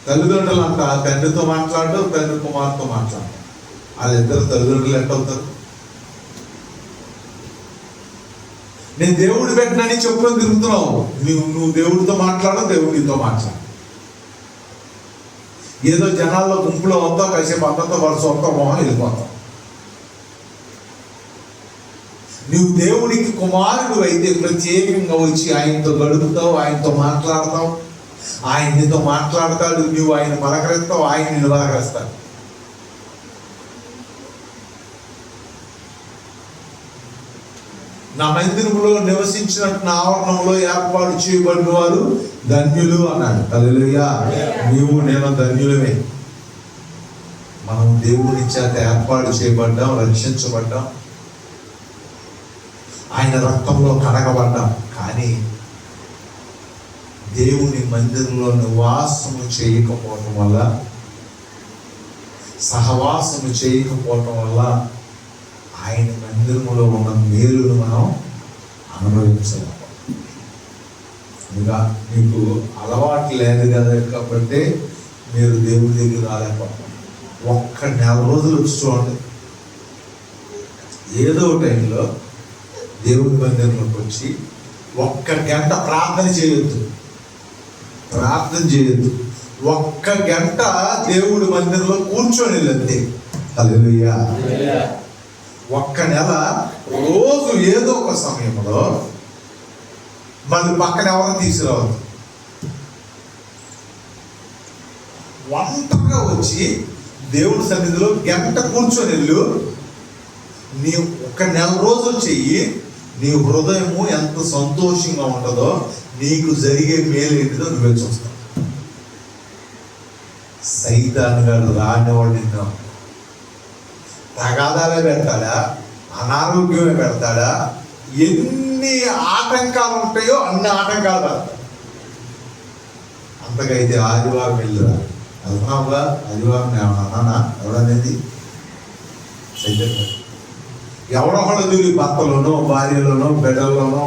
తల్లిదండ్రులు అంట తండ్రితో మాట్లాడడం, తండ్రి కుమార్తో మాట్లాడడం. వాళ్ళిద్దరు తల్లిదండ్రులు ఎట్ట అవుతారు? నేను దేవుడు పెట్టినని చెప్పుకొని తిరుగుతున్నావు. నువ్వు దేవుడితో మాట్లాడవు, దేవుడు నీతో మాట్లాడు. ఏదో జనాల్లో గుంపులో వస్తావు, కాసేపు అందరితో వరుస వస్తావు, మొహం వెళ్ళిపోతావు. నువ్వు దేవుడికి కుమారుడు అయితే ప్రత్యేకంగా వచ్చి ఆయనతో గడుపుతావు, ఆయనతో మాట్లాడతావు, ఆయన నీతో మాట్లాడతాడు, నువ్వు ఆయన పలకరిస్తావు, ఆయన నిన్ను పలకరిస్తాడు. నా మందిరంలో నివసించినట్టు నా ఆవరణంలో ఏర్పాటు చేయబడిన వారు ధన్యులు అన్నాడు. హల్లెలూయా. నీవు నేను ధన్యులమే. మనం దేవుని చేత ఏర్పాటు చేయబడ్డాం, రక్షించబడ్డాం, ఆయన రక్తంలో కడగబడ్డాం. కానీ దేవుని మందిరంలో నివాసము చేయకపోవటం వల్ల, సహవాసము చేయకపోవటం వల్ల ఆయన మందిరములో ఉన్న మేలును మనం అనుభవించలేము. ఇంకా మీకు అలవాటు లేదు కదా కాబట్టి మీరు దేవుని దగ్గర రాలేకపోతాం. ఒక్క 4 రోజులు వచ్చి చూడండి. ఏదో టైంలో దేవుని మందిరంలోకి వచ్చి ఒక్క గంట ప్రార్థన చేయొద్దు. ఒక్క గంట దేవుడి మందిరంలో కూర్చొని వెళ్ళండి. హల్లెలూయా. ఒక్క నెల రోజు ఏదో ఒక సమయంలో మళ్ళీ పక్కన ఎవరు తీసుకురావద్దు. ఒంటరిగా వచ్చి దేవుడి సన్నిధిలో గంట కూర్చొని వెళ్ళు. నీ ఒక నెల రోజులు చెయ్యి. నీ హృదయము ఎంత సంతోషంగా ఉంటుందో, నీకు జరిగే మేలు ఏంటిదో నువ్వే చూస్తావు. సైతాన్ గారు రానివాడు నిన్ను తగాదాలే పెడతాడా, అనారోగ్యమే పెడతాడా, ఎన్ని ఆటంకాలు ఉంటాయో అన్ని ఆటంకాలు పెడతాడు. అంతకైతే ఆదివారం వెళ్ళురా. వెళ్తున్నావుగా ఆదివారం అన్నానా ఎవడనేది సైతం ఎవడొకడు దూరి భర్తలోనో భార్యలోనో బిడ్డల్లోనో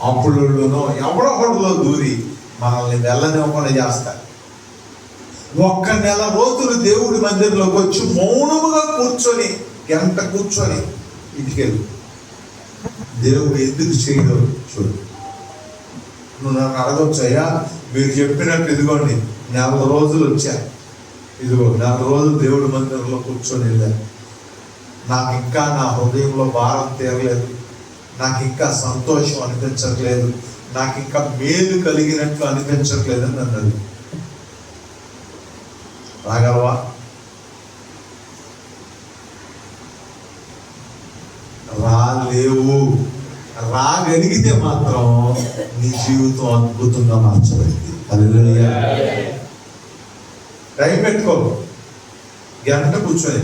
అప్పుల్లోనో ఎవడొకడులో దూరి మనల్ని వెళ్ళనివ్వకుండా చేస్తారు. ఒక్క నెల రోజులు దేవుడి మందిరంలోకి వచ్చి మౌనముగా కూర్చొని గంట కూర్చొని ఇంటికెళ్ళు. దేవుడు ఎందుకు చేయడు చూడు. నువ్వు నన్ను అడగొచ్చు, అయ్యా మీరు చెప్పినట్టు ఇదిగోండి నెల రోజులు వచ్చా, ఇదిగో నెల రోజులు దేవుడి మందిరంలో కూర్చొని వెళ్ళాను, నాకు ఇంకా నా హృదయంలో భారం తీరలేదు, నాకు ఇంకా సంతోషం అనిపించట్లేదు, నాకు ఇంకా మేలు కలిగినట్లు అనిపించట్లేదు అని అన్నది. రాగలవా? రాలేవు. రాగలిగితే మాత్రం నీ జీవితం అద్భుతంగా మార్చబడింది. హల్లెలూయా. టైం పెట్టుకో. గంట కూర్చొని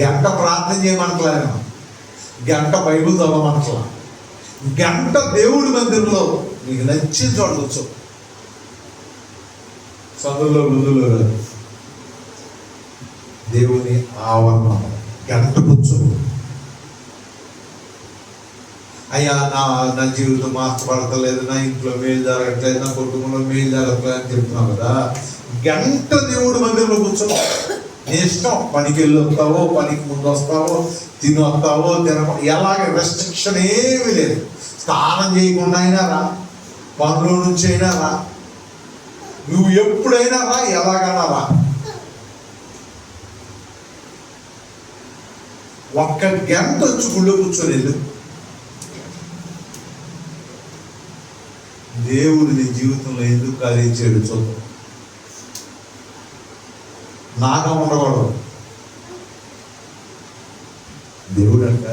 గంట ప్రార్థన చేయమంటలా, గంట బైబిల్ చదవమంటలా, గంట దేవుడి మందిరంలో నీకు నచ్చిన చోట కూర్చో. సందులో గుందులో దేవుని ఆవరణ గంట కూర్చో. అయ్యా నా జీవితం మార్చబడతలేదు, నా ఇంట్లో మేలు జరగట్లేదు, నా కుటుంబంలో మేలు జరగట్లేదు అని చెప్తున్నావు కదా. గంట దేవుడి మందిరంలో కూర్చో. నీ ఇష్టం. పనికి వెళ్ళి వస్తావో, పనికి ముందు వస్తావో, తిని వస్తావో, ఎలాగ రెస్ట్రిక్షన్ ఏమీ లేదు. స్నానం చేయకుండా అయినా రా, పనుల నుంచి అయినా రా, నువ్వు ఎప్పుడైనా రా, ఎలాగైనా రా. ఒక్క గంట వచ్చి గుళ్ళో కూర్చొని వెళ్ళు. దేవుడు నీ జీవితంలో ఎందుకు కార్యం చేయడు చూద్దాం. నాగా ఉండకూడదు. దేవుడు అంట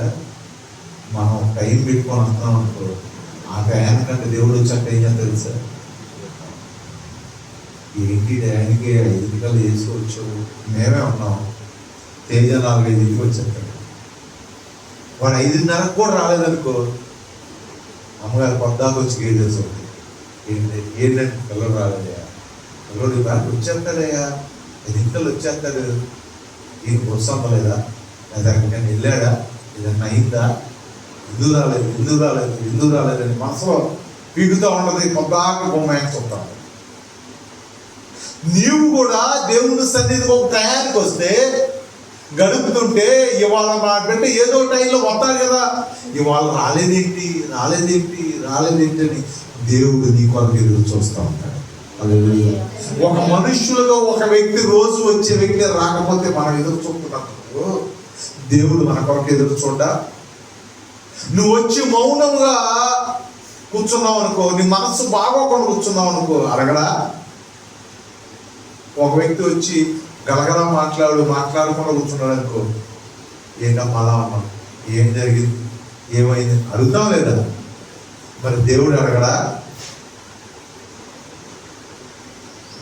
మనం టైం పెట్టుకొని వస్తున్నాం అనుకో, ఆ టయానికంటే దేవుడు వచ్చాక ఏం తెలుసా, ఏంటి టయానికి 5 గంటలు వేసుకోవచ్చు, మేమే ఉన్నాం. తేజ 4-5 వచ్చాక వాడు 5:30 కూడా రాలేదనుకో, అమ్మగారు పొద్దాకు వచ్చి గేట్ వేసుకుంది. ఏంటంటే పిల్లలు రాలేదయ్యా, పిల్లడు దానికి వచ్చేస్తాడయ్యా, 5 గంటలు వచ్చేస్తాడు, ఈయన ప్రోత్సాహలేదా, దానికి వెళ్ళాడా, ఏదన్నా అయిందా, ఎందుకు రాలేదని మనసులో పీకుతూ ఉంటుంది. పొద్దాకు బొమ్మ వేస్తుంటాం. నీవు కూడా దేవుని సన్నిధికి ఒక టయానికి వస్తే గడుపుతుంటే, ఇవాళ మాట్లాడితే ఏదో టైంలో వస్తారు కదా, ఇవాళ రాలేదేంటి అని దేవుడు నీ కొరకు ఎదురు చూస్తూ ఉంటాడు. ఒక మనుష్యులుగా ఒక వ్యక్తి రోజు వచ్చే వ్యక్తి రాకపోతే మనం ఎదురు చూస్తున్నప్పుడు దేవుడు మన కొరకు ఎదురు చూడ్డా? నువ్వు వచ్చి మౌనంగా కూర్చున్నావు అనుకో, నీ మనస్సు బాగోకుండా కూర్చున్నావు అనుకో, అడగడా? ఒక వ్యక్తి వచ్చి గలగల మాట్లాడకుండా కూర్చున్నాడు అనుకో, ఏంటమ్మా అలా అన్నాం, ఏం జరిగింది, ఏమైంది అడుగుతాం లేదా? మరి దేవుడు అడగడా?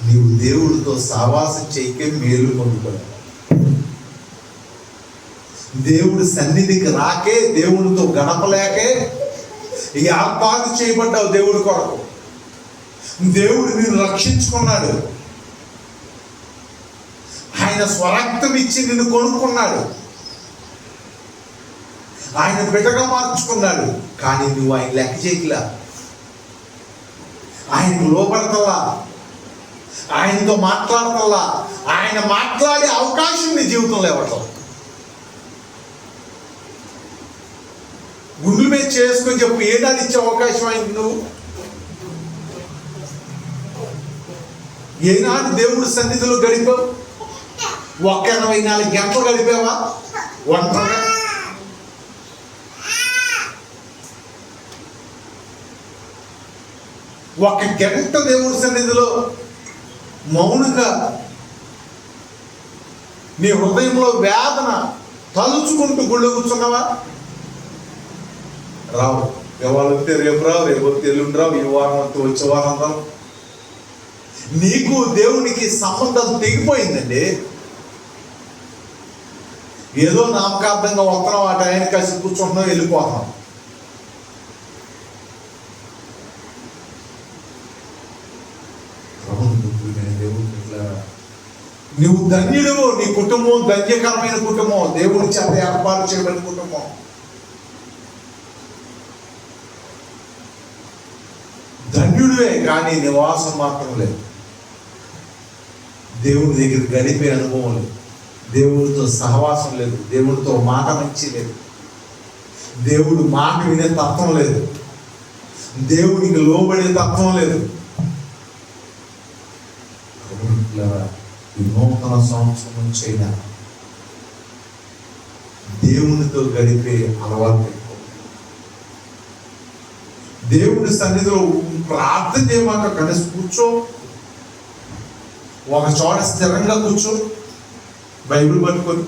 నీవు దేవుడితో సావాసం చేయకే మేలు పొందుకోవాలి. దేవుడి సన్నిధికి రాకే, దేవుడితో గడపలేకే ఏర్పాటు చేయబడ్డావు దేవుడి కొరకు. దేవుడు నిన్ను రక్షించుకున్నాడు, ఆయన స్వరక్తం ఇచ్చి నిన్ను కొనుక్కున్నాడు, ఆయన బిడ్డగా మార్చుకున్నాడు. కానీ నువ్వు ఆయన లెక్క చేయట్లా, ఆయనకు లోపడతల్లా, ఆయనతో మాట్లాడతల్లా, ఆయన మాట్లాడే అవకాశం నీ జీవితంలో ఇవ్వటం. గుండెల మీద చేసుకొని చెప్పు, ఏడాది ఇచ్చే అవకాశం అయింది నువ్వు? ఏనాడు దేవుడి సన్నిధిలో గడిపావు? 24 గంటలు గడిపావా ఒంటరిగా? ఒక గంట దేవుడి సన్నిధిలో మౌనంగా నీ హృదయంలో వేదన తలుచుకుంటూ గుళ్ళు కూర్చున్నావా? రావు. ఇవాళ వస్తే రేపు రావు, రేపు వస్తే ఎల్లుండి రావు, ఈ వారం వస్తే వచ్చే వారం రావు. నీకు దేవునికి సంబంధం తెగిపోయిందండి. ఏదో నామకార్థంగా వస్తున్నాం, ఆ టైంకి కలిసి కూర్చుంటున్నాం, వెళ్ళిపోతాం. నువ్వు ధన్యుడు. నీ కుటుంబం ధన్యకరమైన కుటుంబం, దేవుని చేత ఏర్పాటు చేయబడిన కుటుంబం. ధన్యుడివే, కానీ నివాసం మాత్రం లేదు. దేవుడి దగ్గర గడిపే అనుభవం లేదు, దేవుడితో సహవాసం లేదు, దేవుడితో మాట మంచి లేదు, దేవుడు మాట వినే తత్వం లేదు, దేవునికి లోబడే తత్వం లేదు. ఈ నూతన సంవత్సరం నుంచి అయినా దేవునితో గడిపే అలవాటు పెట్టుకో. దేవుని సన్నిధిలో ప్రార్థన చేయమాక, కలిసి కూర్చో, ఒక చోట స్థిరంగా కూర్చో, బైబిల్ పట్టుకొని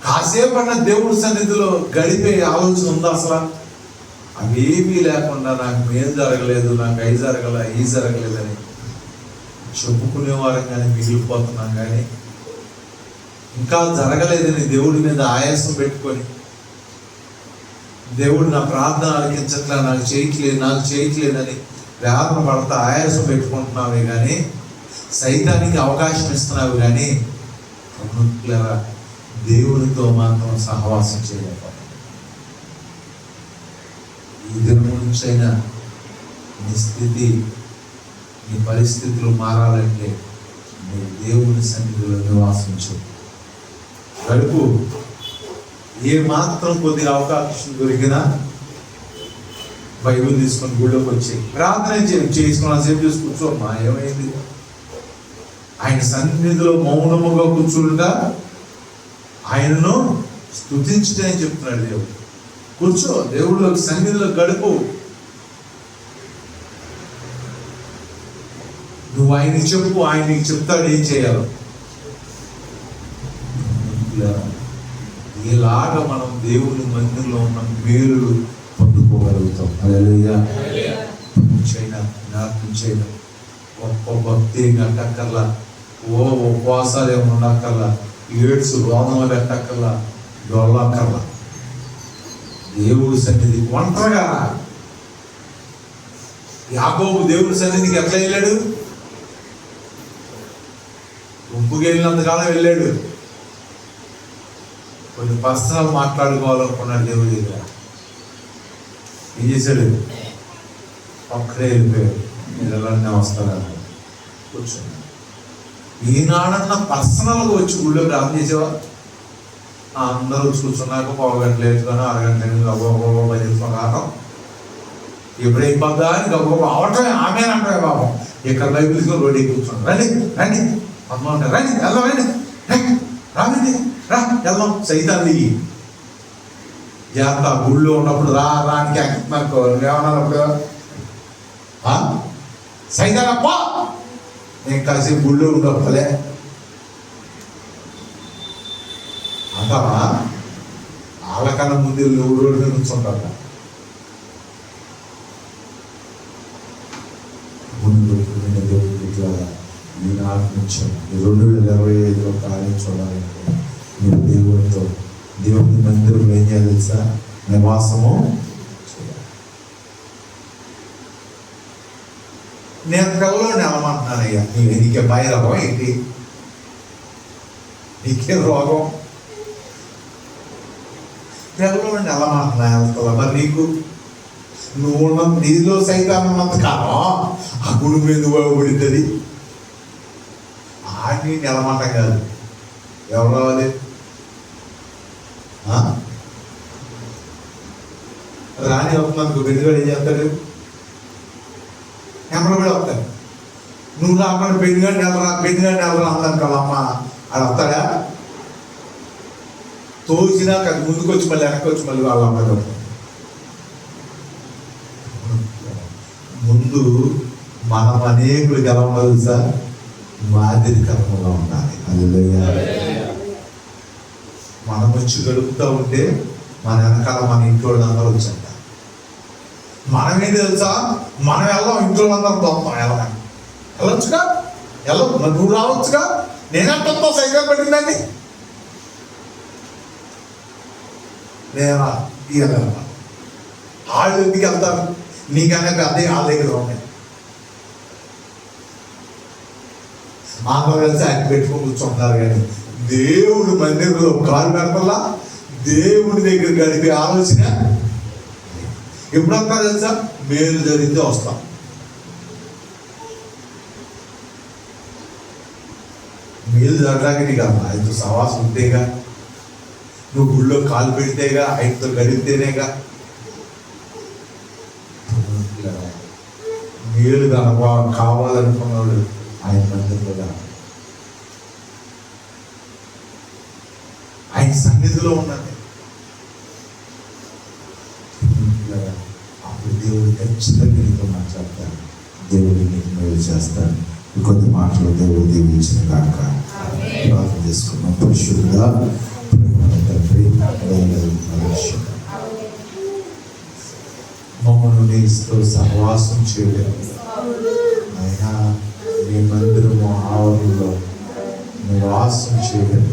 కాసేపన్నా దేవుడి సన్నిధిలో గడిపే ఆలోచన ఉందా అసలు? అవేమీ లేకుండా నాకు ఏం జరగలేదు, నాకు అవి జరగల, ఈ జరగలేదని చెప్పుకునేవారం కానీ మిగిలిపోతున్నాం. కానీ ఇంకా జరగలేదని దేవుడి మీద ఆయాసం పెట్టుకొని, దేవుడు నా ప్రార్థన ఆలకించట్లా, నాకు చేయట్లేదని వేదన పడతా ఆయాసం పెట్టుకుంటున్నావే కానీ, సైతానికి అవకాశం ఇస్తున్నావు కానీ దేవునితో మాత్రం సహవాసం చేయలేకపోతే. ఈ దినము నుంచైనా నీ స్థితి, నీ పరిస్థితులు మారాలంటే నువ్వు దేవుని సన్నిధిలో నివాసించు. గడుపు. ఏ మాత్రం కొద్దిగా అవకాశం దొరికినా బైబిల్ తీసుకొని గుళ్ళోకి వచ్చి ప్రార్థన చేసుకుని సేపు చూసి కూర్చోమ్మా, ఏమైంది? ఆయన సన్నిధిలో మౌనముగా కూర్చుంటా ఆయనను స్తుతించుటని చెప్తున్నాడు దేవుడు. కూర్చో, దేవుడు సన్నిధిలో గడుపు. నువ్వు ఆయనకి చెప్పు, ఆయన నీకు చెప్తాడు ఏం చేయాలో. ఇలాగా మనం దేవుని మందిరంలో ఉన్న మేలు పొందుకోగలుగుతాం. హల్లెలూయా. జ్ఞాపించైనా గొప్ప భక్తి కట్టక్కర్లా, ఉపవాసాలు ఏమి ఉండక్కర్లా, ఏడ్స్ రోదనలు పెట్టక్కర్లా, డొల్లక్కర్లా. దేవుడి సన్నిధి ఒంటరిగా. యాకోబు దేవుడి సన్నిధికి ఎట్లా వెళ్ళాడు? గుంపుకి వెళ్ళినంతకాలం వెళ్ళాడు. కొన్ని పర్సనల్ మాట్లాడుకోవాలనుకున్నాడు దేవుడి దగ్గర. ఏం చేశాడు? ఒక్కడే వెళ్ళిపోయాడు. మీరు ఎలా వస్తారా కూర్చోండి. ఈనాడన్నా పర్సనల్గా వచ్చి గుళ్ళో ప్రార్థన చేసేవా? అందరూ వచ్చి కూర్చున్నాక 1 గంట లేటుగానో 1 గంట గబగబా బయలుదేరుతున్నాం. ఎప్పుడైపోద్దా అని గబగబా అవటమే ఆమె అంటారు. బాబు ఇక్కడ బైబిల్స్లో రోడ్డు కూర్చోండి. రండి రండి అమ్మ ఉంటారు, రండి వెళ్దాం, రండి రాండి రా వెళ్దాం. సైతాన్ని జాగ్రత్త. గుళ్ళో ఉన్నప్పుడు రానికి అనుకో, నువ్వేమన్నప్పుడు సైతానప్ప నేను కాసేపు గుళ్ళో ఉండప్పులే అంటావా? వాళ్ళకన్నా ముందు రోడ్డు మీద కూర్చుంటారు. ముందు ఈనాటి నుంచి 2025లో కార్యం చూడాలంటే మీరు దేవునితో, దేవుని మందిరంలో ఏం చేయాలి తెలుసా? నివాసము. నేను కల్లో నెలమంటున్నానయ్యా, నీకే బయరవం ఏంటి? నీకే రోగం? తెగలో నెలమంటున్నా వెళ్తా. మరి నీకు నువ్వు నీలో సైతం ఉన్నంత కాలం ఆ గుడి మీద పడుతుంది. ఆడిని నెలమంట కాదు, ఎవరు రావాలి? భార్య వస్తున్నందుకు పెళ్లిగాడు ఏం చేస్తాడు? ఎమ్మడబడి వస్తాడు. నువ్వు రాకుండా పెళ్లిగాడిని ఎవరా అందరికి వాళ్ళ అమ్మ అది వస్తాడా? తోచినాక అది ముందుకు వచ్చి మళ్ళీ వెనక్కి వచ్చి మళ్ళీ వాళ్ళ అమ్మాయి వస్తాడు. ముందు మనం అనేకులు ఎలా ఉండాలి సార్? మాదిరికరంగా ఉండాలి. హల్లెలూయా. మనం వచ్చి గడుపుతూ ఉంటే మన వెనకాల మన ఇంట్లో అందరూ వచ్చాక మనమేంటి తెలుసా? మనం వెళ్దాం, ఇంట్లో అందరం దొంగం వెళ్ళొచ్చుగా, నువ్వు రావచ్చుగా, నేనంటా సైకిల్ పెట్టిందండి, నేనా వాళ్ళు ఎందుకు వెళ్తారు? నీకన్నా అదే వాళ్ళ దగ్గర ఉన్నాయి. అందరూ కలిసి ఆయన పెట్టుకొని కూర్చుంటారు. కానీ దేవుడు మందిరంలో కాలు పెడతల్లా, దేవుడి దగ్గర గడిపే ఆలోచన ఎప్పుడు వస్తారు తెలుసా? మేలు జరిగితే వస్తాం. మేలు జరగడానికి నీకు ఆయనతో సవాసం ఉంటేగా, నువ్వు గుళ్ళో కాలు పెడితేగా, ఆయనతో గడిపితేనేగా మేలు కావాలనుకున్నాడు. ఆయన మందిరంలో ఆయన సన్నిధిలో ఉన్నది. అప్పుడు దేవుడు ఖచ్చితంగా నీతో మాట్లాడతాడు, దేవుడు నీకు మేలు చేస్తాడు. కొద్ది మాటలు దేవుడు దీవించిన కాక ప్రార్థన చేసుకున్నాం. పరిశుద్ధుడా తండ్రి, మమ్మల్ని నీతో సహవాసం చేయడం అయినా నీ మందిరము ఆవరణలో నివాసం చేయడం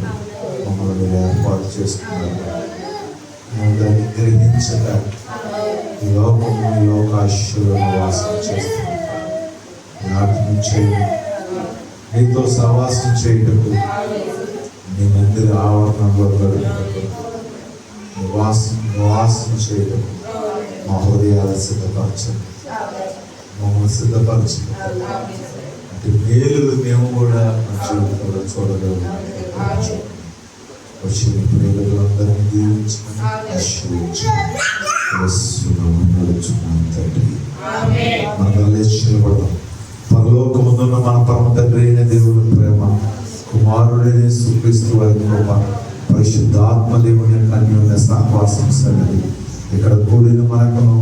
మమ్మల్ని ఏర్పాటు చేసుకున్నారు. నువ్వు దాన్ని గ్రహించక లోకము లోకాశలో నివాసం చేస్తున్నావు. నాటి నుంచి నీతో సహవాసం చేయటకు, నీ మందిర ఆవరణలో గడుపుటకు, నివాసం చేయటకు మా హృదయాలు సిద్ధపరచండి, మమ్మల్ని సిద్ధపరచండి. అంటే మేలు మేము కూడా మా జీవితంలో చూడగలుగుతాం. వచ్చిన ప్రియులందరినీ దీవించమని ఆశీర్వదించమని నడుచుకున్నాం తండ్రి. మన లేచినపడదాం. పరలోకముందున్న మన పరమ తండ్రి అయిన దేవుని ప్రేమ, కుమారుడైన యేసుక్రీస్తు వారి కృప, పరిశుద్ధాత్మ దేవుని యొక్క అన్యోన్య సహవాసం సన్నిధి ఇక్కడ కూడిన మనకును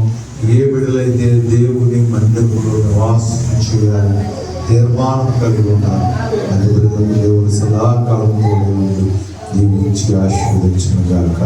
ఏ బిడ్డలైతే దేవుని మందిరంలో నివాసం చేయాలని తీర్మానం కలిగి ఉన్నారు, అది బిడ్డలకు దేవుని సదాకాలం దీవించి ఆశీర్వదించిన గాక.